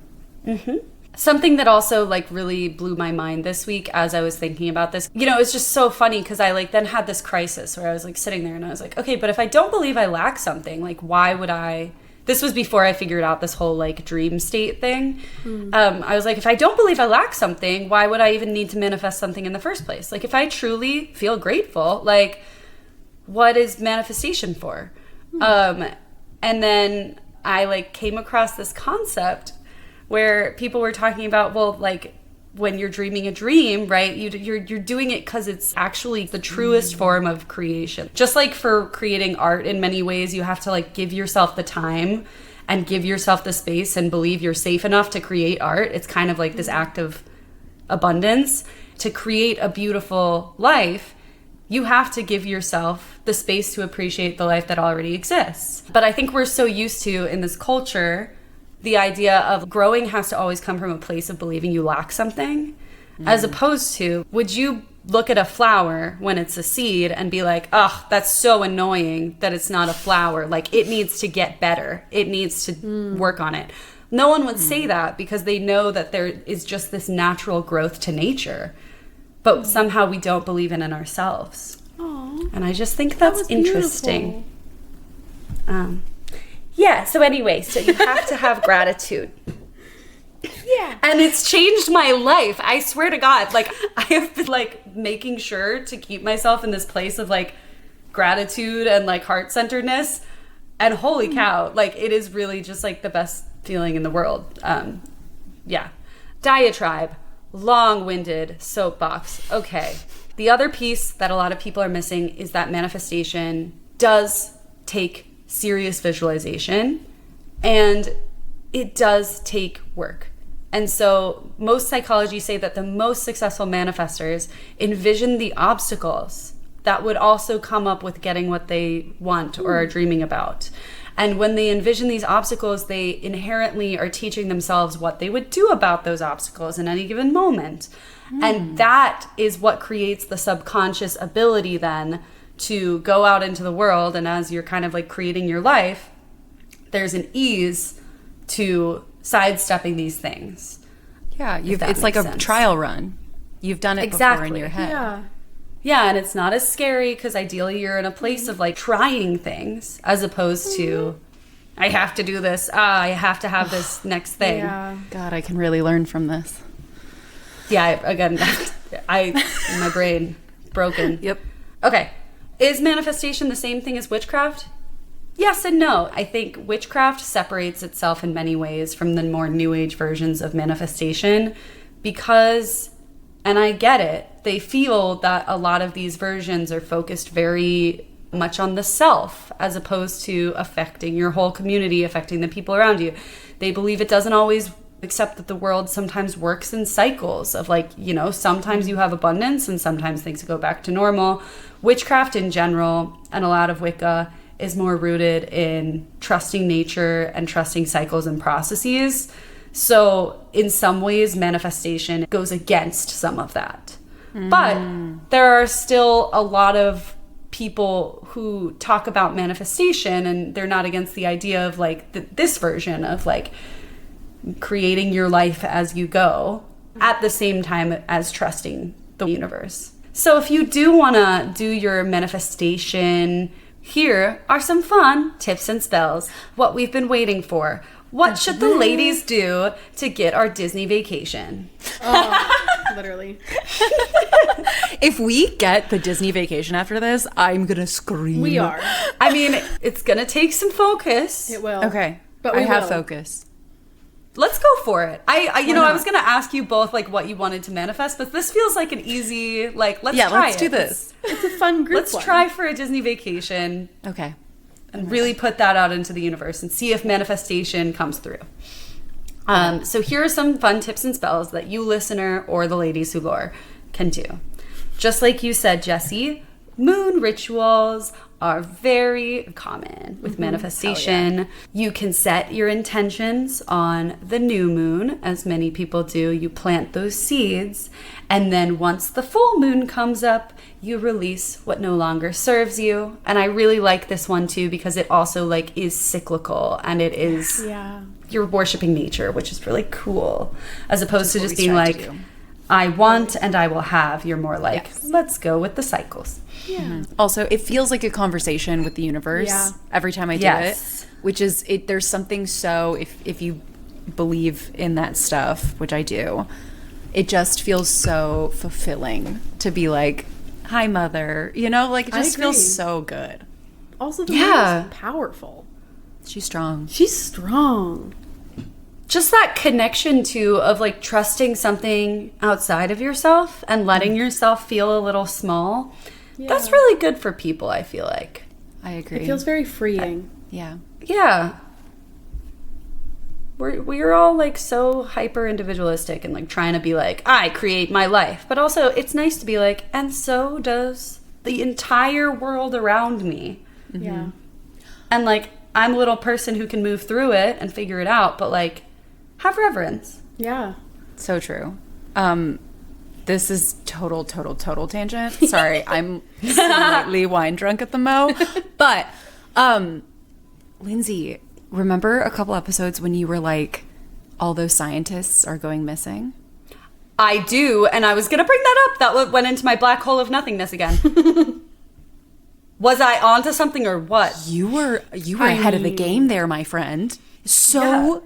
Something that also like really blew my mind this week as I was thinking about this, you know, it's just so funny because I like then had this crisis where I was like sitting there and I was like, okay, but if I don't believe I lack something, like why would I? This was before I figured out this whole like dream state thing. I was like, if I don't believe I lack something, why would I even need to manifest something in the first place? Like if I truly feel grateful, like what is manifestation for? And then I like came across this concept where people were talking about, well, like when you're dreaming a dream, right? You're doing it because it's actually the truest form of creation. Just like for creating art in many ways, you have to like give yourself the time and give yourself the space and believe you're safe enough to create art. It's kind of like this act of abundance. To create a beautiful life, you have to give yourself the space to appreciate the life that already exists. But I think we're so used to in this culture the idea of growing has to always come from a place of believing you lack something, as opposed to, would you look at a flower when it's a seed and be like, oh, that's so annoying that it's not a flower. Like, it needs to get better. It needs to work on it. No one would say that because they know that there is just this natural growth to nature. But somehow we don't believe in ourselves. Aww. And I just think that's interesting. Yeah, so anyway, so you have to have gratitude. Yeah. And it's changed my life. I swear to God, like I have been like making sure to keep myself in this place of like gratitude and like heart-centeredness. And holy cow, like it is really just like the best feeling in the world. Yeah. Diatribe, long-winded soapbox. Okay. The other piece that a lot of people are missing is that manifestation does take serious visualization, and it does take work. And so most psychology say that the most successful manifestors envision the obstacles that would also come up with getting what they want or are dreaming about. And when they envision these obstacles, they inherently are teaching themselves what they would do about those obstacles in any given moment. And that is what creates the subconscious ability then to go out into the world. And as you're kind of like creating your life, there's an ease to sidestepping these things. Yeah, it's like a trial run. You've done it before in your head. Yeah. Yeah, and it's not as scary because ideally you're in a place of like trying things as opposed to, I have to do this. I have to have this next thing. Yeah. God, I can really learn from this. Yeah, again, my brain broken. Yep. Okay. Is manifestation the same thing as witchcraft? Yes and no. I think witchcraft separates itself in many ways from the more new age versions of manifestation because, and I get it, they feel that a lot of these versions are focused very much on the self as opposed to affecting your whole community, affecting the people around you. They believe it doesn't always accept that the world sometimes works in cycles of like, you know, sometimes you have abundance and sometimes things go back to normal. Witchcraft in general and a lot of Wicca is more rooted in trusting nature and trusting cycles and processes. So in some ways, manifestation goes against some of that. But there are still a lot of people who talk about manifestation and they're not against the idea of like this version of like creating your life as you go at the same time as trusting the universe. So if you do want to do your manifestation, here are some fun tips and spells. What we've been waiting for. What should the ladies do to get our Disney vacation? Oh, literally. If we get the Disney vacation after this, I'm going to scream. We are. I mean, it's going to take some focus. It will. Okay. But I we have will. focus. Let's go for it. I was going to ask you both like what you wanted to manifest, but this feels like an easy, like, let's try let's do this. It's a fun group Let's one. try for a Disney vacation. Okay. And really put that out into the universe and see if manifestation comes through. So here are some fun tips and spells that you, listener, or the ladies who lore can do. Just like you said, Jessie, moon rituals are very common with manifestation. Yeah. You can set your intentions on the new moon, as many people do. You plant those seeds, and then once the full moon comes up, you release what no longer serves you. And I really like this one too because it also like is cyclical and it is you're worshiping nature, which is really cool, as opposed to just being like, I want and I will have. You're more like, let's go with the cycles. Yeah. Mm-hmm. Also, it feels like a conversation with the universe every time I do it, which is it. There's something so if you believe in that stuff, which I do, it just feels so fulfilling to be like, hi, mother. You know, like it just feels so good. Also, the woman is powerful. She's strong. She's strong. Just that connection too of like trusting something outside of yourself and letting yourself feel a little small. Yeah. That's really good for people, I feel like. I agree. It feels very freeing. Yeah. We're all like so hyper individualistic and like trying to be like, I create my life. But also it's nice to be like, and so does the entire world around me. Mm-hmm. Yeah. And like, I'm a little person who can move through it and figure it out, but like, have reverence. Yeah. So true. This is total tangent. Sorry, I'm slightly wine drunk at the mo. But, Lindsay, remember a couple episodes when you were like, all those scientists are going missing? I do, and I was going to bring that up. That went into my black hole of nothingness again. Was I onto something or what? You were ahead of the game there, my friend. So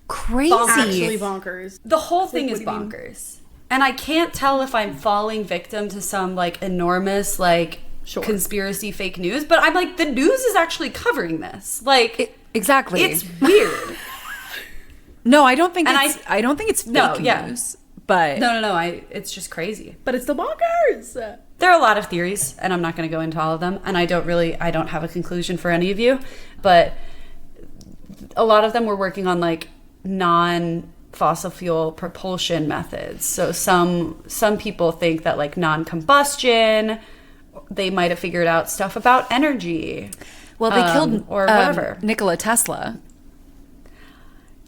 crazy. Actually bonkers. The whole thing is bonkers. And I can't tell if I'm falling victim to some like enormous like conspiracy fake news, but I'm like, the news is actually covering this. Like, exactly. It's weird. No, I don't think I don't think it's fake news. But no. It's just crazy. But it's the walkers. There are a lot of theories, and I'm not going to go into all of them. And I don't have a conclusion for any of you. But a lot of them were working on like non-fossil fuel propulsion methods. So some people think that like non-combustion, they might have figured out stuff about energy. Well, they killed or whatever. Nikola Tesla.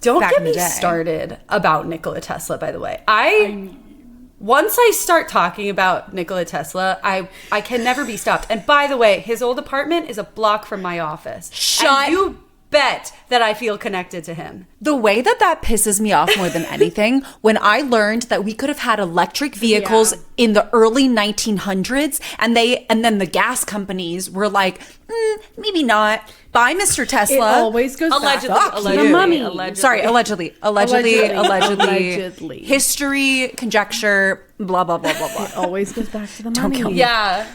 Don't get me started about Nikola Tesla, by the way. Once I start talking about Nikola Tesla, I can never be stopped. And by the way, his old apartment is a block from my office. And you bet that I feel connected to him. The way that pisses me off more than anything, when I learned that we could have had electric vehicles in the early 1900s, and then the gas companies were like, maybe not. Bye, Mr. Tesla. It always goes allegedly, back to the money. Sorry, allegedly. History, conjecture, blah, blah, blah, blah, blah. It always goes back to the money. Don't kill me. Yeah.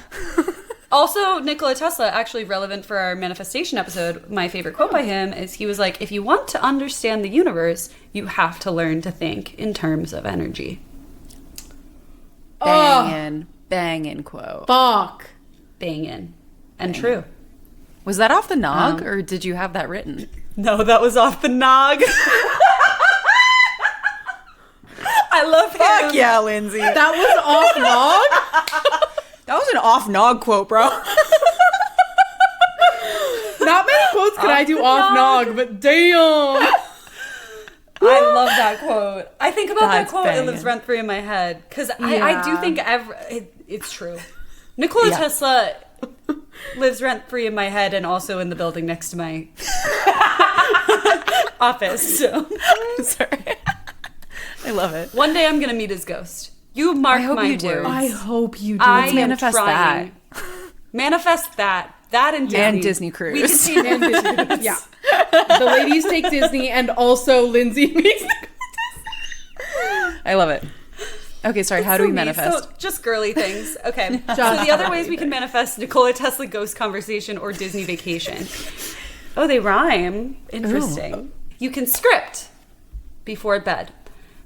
Also, Nikola Tesla, actually relevant for our manifestation episode, my favorite quote by him is he was like, if you want to understand the universe, you have to learn to think in terms of energy. Bangin' quote. Fuck. Bangin'. And true. Was that off the nog, or did you have that written? No, that was off the nog. I love him. Fuck yeah, Lindsay. That was off nog? That was an off nog quote, bro. Not many quotes can I do off nog, but damn. I love that quote. I think about that quote. Banging. It lives rent free in my head. Because I do think it's true. Nikola Tesla lives rent free in my head and also in the building next to my office. So. Sorry. I love it. One day I'm going to meet his ghost. You mark my words. I hope you do. Let's manifest that. Manifest that. That and Disney. And Disney Cruise. We just need And Disney. Yeah. The ladies take Disney and also Lindsay makes I love it. Okay, sorry. How do we manifest? So just girly things. Okay. So the other ways we can manifest Nikola Tesla ghost conversation or Disney vacation. Oh, they rhyme. Interesting. Ooh. You can script before bed.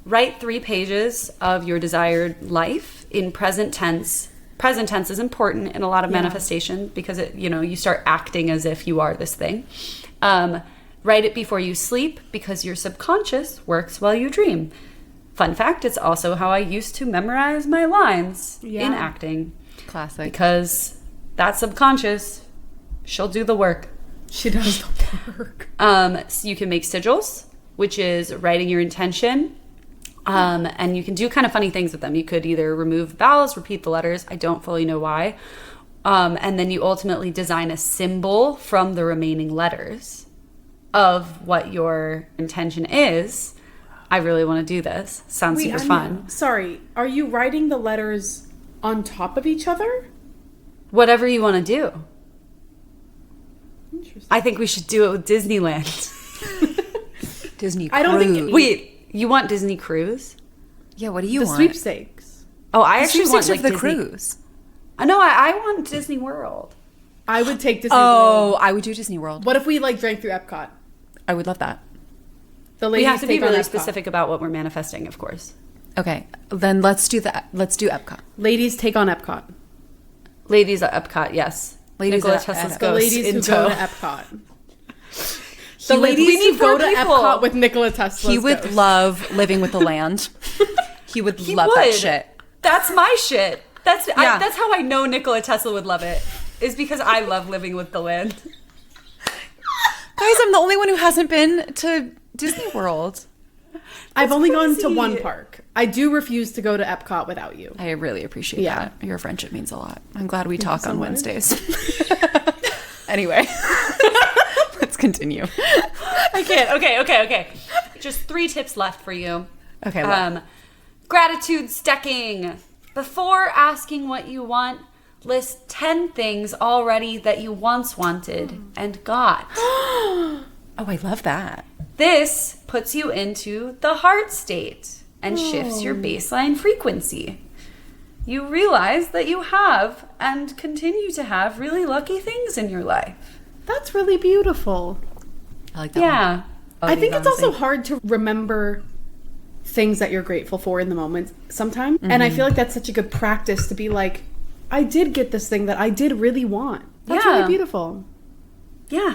Write 3 pages of your desired life in present tense. Present tense is important in a lot of manifestation because you start acting as if you are this thing. Write it before you sleep because your subconscious works while you dream. Fun fact, it's also how I used to memorize my lines in acting. Classic. Because that subconscious, she'll do the work. She does the work. So you can make sigils, which is writing your intention. And you can do kind of funny things with them. You could either remove vowels, repeat the letters. I don't fully know why. And then you ultimately design a symbol from the remaining letters of what your intention is. I really want to do this. Sounds super fun. Sorry, are you writing the letters on top of each other? Whatever you want to do. Interesting. I think we should do it with Disneyland. Disney Cruise. I don't think... Wait, you want Disney Cruise? Yeah, what do you the want? Sweepstakes. Oh, I actually want like the Disney cruise. No, I want Disney World. I would take Disney World. World. I would do Disney World. What if we drank through Epcot? I would love that. The we have to be really specific about what we're manifesting, of course. Okay, then let's do that. Let's do Epcot. Ladies take on Epcot. Ladies at Epcot, yes. Nikola Tesla's the ladies who go to Epcot. The ladies who go to Epcot with Nikola Tesla. He would love living with the land. He would love that shit. That's my shit. That's how I know Nikola Tesla would love it. Is because I love living with the land. Guys, I'm the only one who hasn't been to Disney World. I've only gone to one park. I do refuse to go to Epcot without you. I really appreciate that. Your friendship means a lot. I'm glad we talk on Wednesdays. Anyway, let's continue. I can't. Okay. Just 3 tips left for you. Okay. Gratitude stacking. Before asking what you want, list 10 things already that you once wanted and got. Oh, I love that. This puts you into the heart state and shifts your baseline frequency. you realize that you have and continue to have really lucky things in your life. That's really beautiful. I like that. Yeah. I think it's also hard to remember things that you're grateful for in the moment sometimes. And I feel like that's such a good practice to be like, I did get this thing that I did really want. That's really beautiful. Yeah.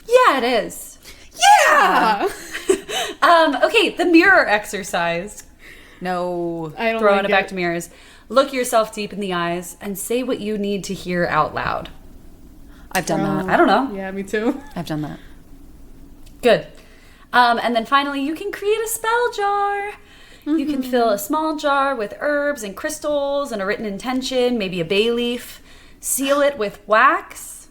Yeah, it is. Yeah. Okay, the mirror exercise. No. I don't Throwing like it back to mirrors. Look yourself deep in the eyes and say what you need to hear out loud. I've done that. I don't know. Yeah, me too. I've done that. Good. And then finally, you can create a spell jar. You can fill a small jar with herbs and crystals and a written intention, maybe a bay leaf. Seal it with wax.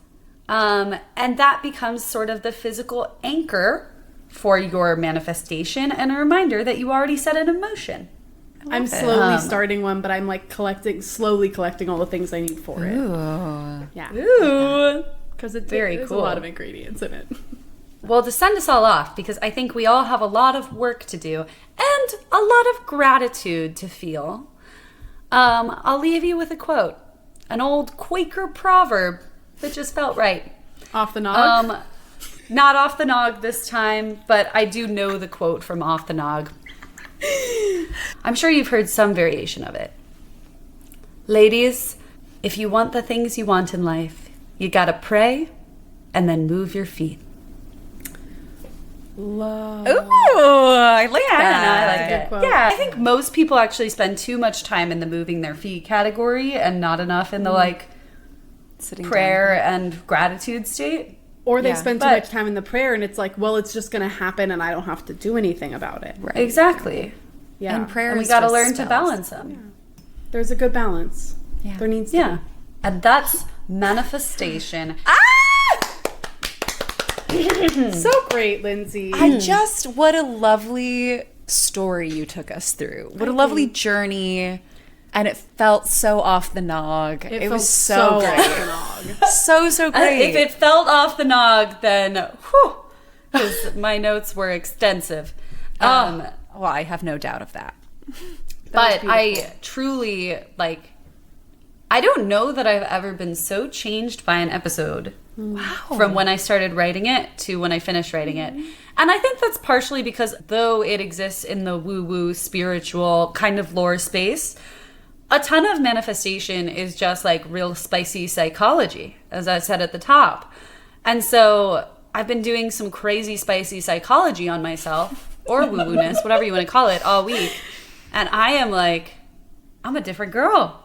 And that becomes sort of the physical anchor for your manifestation and a reminder that you already set it in motion. I'm slowly starting one, but I'm like slowly collecting all the things I need for it. Ooh. Yeah. Ooh. Because it's Very there's cool. a lot of ingredients in it. Well, to send us all off, because I think we all have a lot of work to do and a lot of gratitude to feel, I'll leave you with a quote. An old Quaker proverb that just felt right. Off the nog? Not off the nog this time, but I do know the quote from Off the Nog. I'm sure you've heard some variation of it. Ladies, if you want the things you want in life, you gotta pray and then move your feet. Love. Ooh, I like I don't know, I that. like it. quote. Yeah, I think most people actually spend too much time in the moving their feet category and not enough in the like Sitting prayer and gratitude state. Or they Yeah. spend too But- much time in the prayer and it's like, well, it's just going to happen and I don't have to do anything about it. Right. Exactly. Yeah. And prayer And we is gotta just learn to spells. balance them. There's a good balance. Yeah. There needs to Yeah. be. And that's manifestation. So great, Lindsay. What a lovely story you took us through. What a lovely journey. And it felt so off the nog. It felt was so great. off the nog. So great. If it felt off the nog, then whew, 'cause my notes were extensive. Well, I have no doubt of that. But I truly, like, I don't know that I've ever been so changed by an episode from when I started writing it to when I finished writing it. And I think that's partially because though it exists in the woo-woo spiritual kind of lore space, a ton of manifestation is just like real spicy psychology, as I said at the top. And so I've been doing some crazy spicy psychology on myself, or woo-woo-ness, whatever you want to call it, all week. And I am like, I'm a different girl.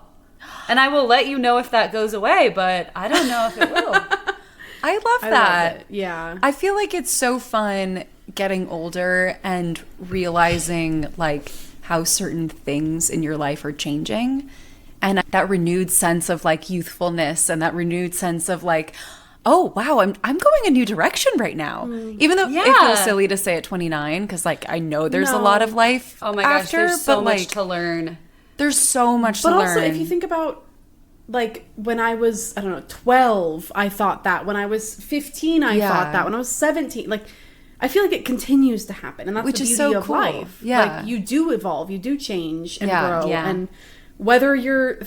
And I will let you know if that goes away, but I don't know if it will. I love I that. love it. Yeah. I feel like it's so fun getting older and realizing like how certain things in your life are changing, and that renewed sense of like youthfulness and that renewed sense of like, oh wow, I'm going a new direction right now. Even though it Yeah. feels silly to say at 29 because like I know there's a No. lot of life Oh my gosh, after, there's so but much like to learn. there's so much But to also, learn. if you think about, like, when I was, I don't know, 12, I thought that. When I was 15, I Yeah. thought that. When I was 17, like, I feel like it continues to happen. And that's Which the is beauty so of cool. life. Yeah. Like, you do evolve, you do change and Yeah. grow. Yeah. And whether you're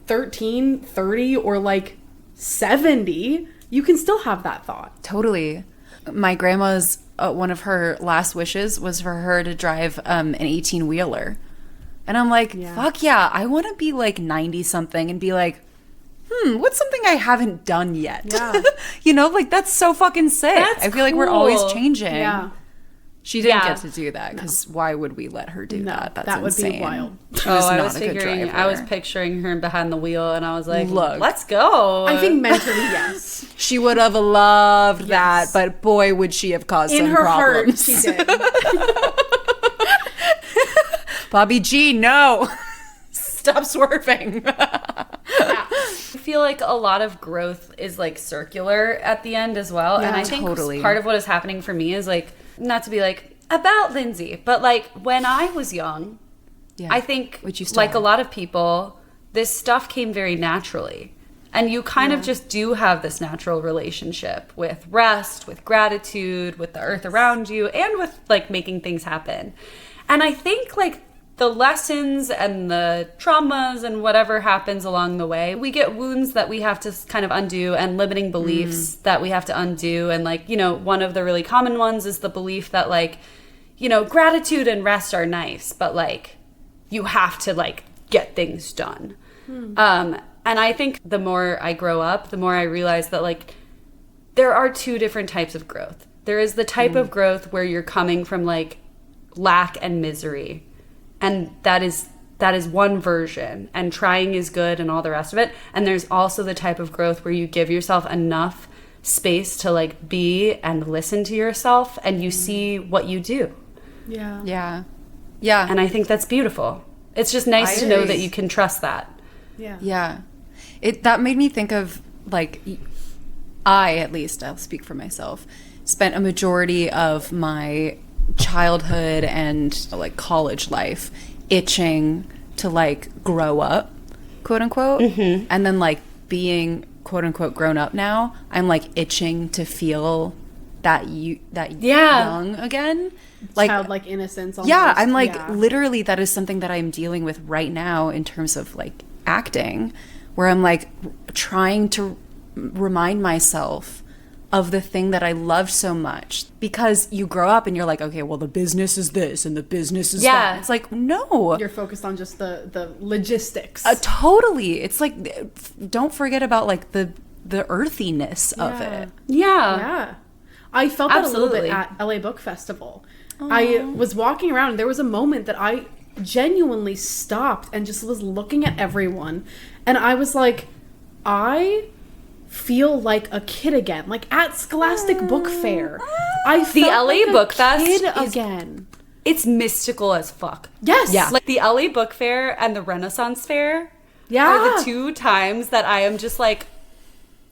13, 30, or, like, 70, you can still have that thought. Totally. My grandma's one of her last wishes was for her to drive an 18-wheeler. And I'm like, Yeah. fuck yeah, I want to be like 90 something and be like, what's something I haven't done yet? Yeah. You know, like that's so fucking sick. That's I feel like we're always cool. changing. Yeah. She didn't Yeah. get to do that because why would we let her do No, that? That's that would be insane. wild. She was I not was a good figuring, driver. I was picturing her behind the wheel, and I was like, Look. let's go. I think mentally, yes. She would have loved Yes. that, but boy, would she have caused In some her problems. heart, she did. Bobby G, no. Stop swerving. I feel like a lot of growth is like circular at the end as well. And Yeah, I think totally. part of what is happening for me is like, not to be like about Lindsay, but like when I was young, Yeah. I think Which you still like a are. lot of people, this stuff came very naturally. And you kind of just do have this natural relationship with rest, with gratitude, with the earth around you, and with like making things happen. And I think like the lessons and the traumas and whatever happens along the way, we get wounds that we have to kind of undo and limiting beliefs that we have to undo. And like, you know, one of the really common ones is the belief that like, you know, gratitude and rest are nice, but like you have to like get things done. And I think the more I grow up, the more I realize that like there are two different types of growth. There is the type of growth where you're coming from like lack and misery. And that is one version, and trying is good and all the rest of it. And there's also the type of growth where you give yourself enough space to like be and listen to yourself, and you see what you do. Yeah. And I think that's beautiful. It's just nice to know that you can trust that. Yeah. That made me think of like, at least I'll speak for myself, spent a majority of my childhood and like college life itching to like grow up, quote unquote. And then like being quote unquote grown up now, I'm like itching to feel that young again, like childlike innocence almost. Yeah, I'm like literally that is something that I'm dealing with right now in terms of like acting, where I'm like trying to remind myself of the thing that I loved so much, because you grow up and you're like, okay, well, the business is this and the business is that. It's like, no. You're focused on just the logistics. Totally. It's like, don't forget about like the earthiness of it. Yeah. I felt that a little bit at LA Book Festival. I was walking around and there was a moment that I genuinely stopped and just was looking at everyone. And I was like, I feel like a kid again, like at Scholastic Book Fair. I felt The LA like Book a Fest kid is again. It's mystical as fuck. Yes. Yeah. Like the LA Book Fair and the Renaissance Fair Yeah. are the two times that I am just like,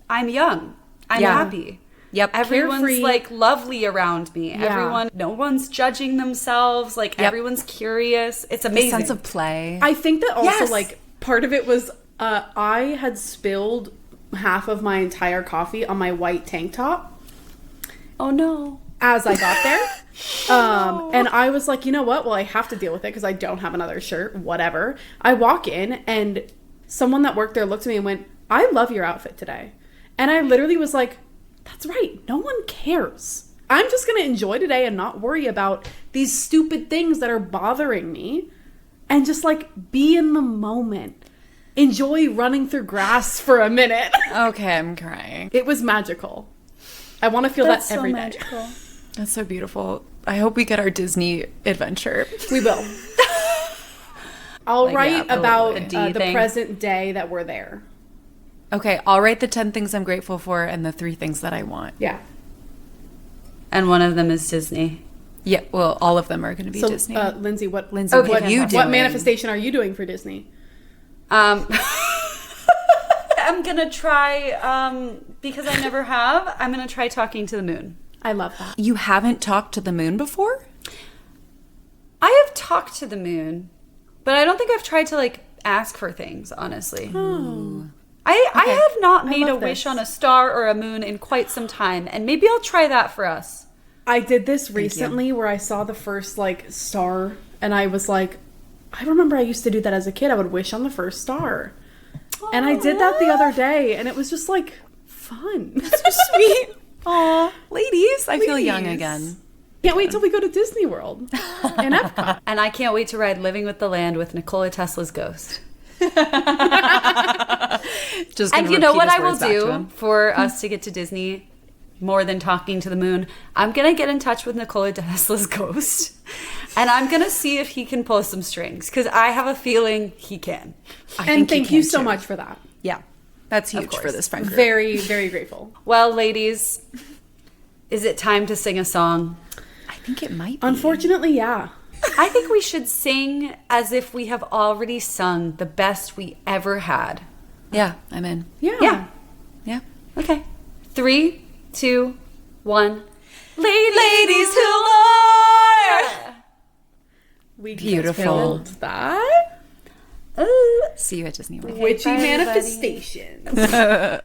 I'm young. I'm happy. Yep. Everyone's Carefree. like lovely around me. Yeah. No one's judging themselves. Like everyone's curious. It's The amazing. sense of play. I think that also Yes. like part of it was I had spilled half of my entire coffee on my white tank top Oh no. as I got there. And I was like, you know what? Well, I have to deal with it because I don't have another shirt, whatever. I walk in and someone that worked there looked at me and went, I love your outfit today. And I literally was like, that's right. No one cares. I'm just going to enjoy today and not worry about these stupid things that are bothering me and just like be in the moment. Enjoy running through grass for a minute. Okay, I'm crying. It was magical. I want to feel that every day. That's so beautiful. I hope we get our Disney adventure. We will. I'll Like, write yeah, about the D the thing. present day that we're there. Okay, I'll write the 10 things I'm grateful for and the 3 things that I want. Yeah. And one of them is Disney. Yeah, well, all of them are going to be So, Disney. Lindsay, what what are you what doing? manifestation are you doing for Disney? I'm gonna try because I never have. I'm gonna try talking to the moon. I love that. You haven't talked to the moon before? I have talked to the moon, but I don't think I've tried to like ask for things, honestly. I have not made a love wish this. on a star or a moon in quite some time, and maybe I'll try that for us. I did this recently where I saw the first like star and I was like, I remember I used to do that as a kid. I would wish on the first star. And I did that the other day and it was just like fun. So sweet. Aw, ladies, I feel young Ladies. again. Can't wait till we go to Disney World and Epcot. And I can't wait to ride Living with the Land with Nikola Tesla's ghost. Just And gonna you know repeat what his I will words back to do him. for us to get to Disney more than talking to the moon? I'm going to get in touch with Nikola Tesla's ghost and I'm going to see if he can pull some strings because I have a feeling he can. And thank you can, so too. much for that. Yeah, that's huge for course. this friend group. Very, very grateful. Well, ladies, is it time to sing a song? I think it might be. Unfortunately, yeah. I think we should sing as if we have already sung the best we ever had. Yeah, I'm in. Yeah. Yeah. Okay. 3, 2, 1. Ladies who lore! We just Beautiful. killed that. See you at Disney World. Witchy bye, everybody. manifestations.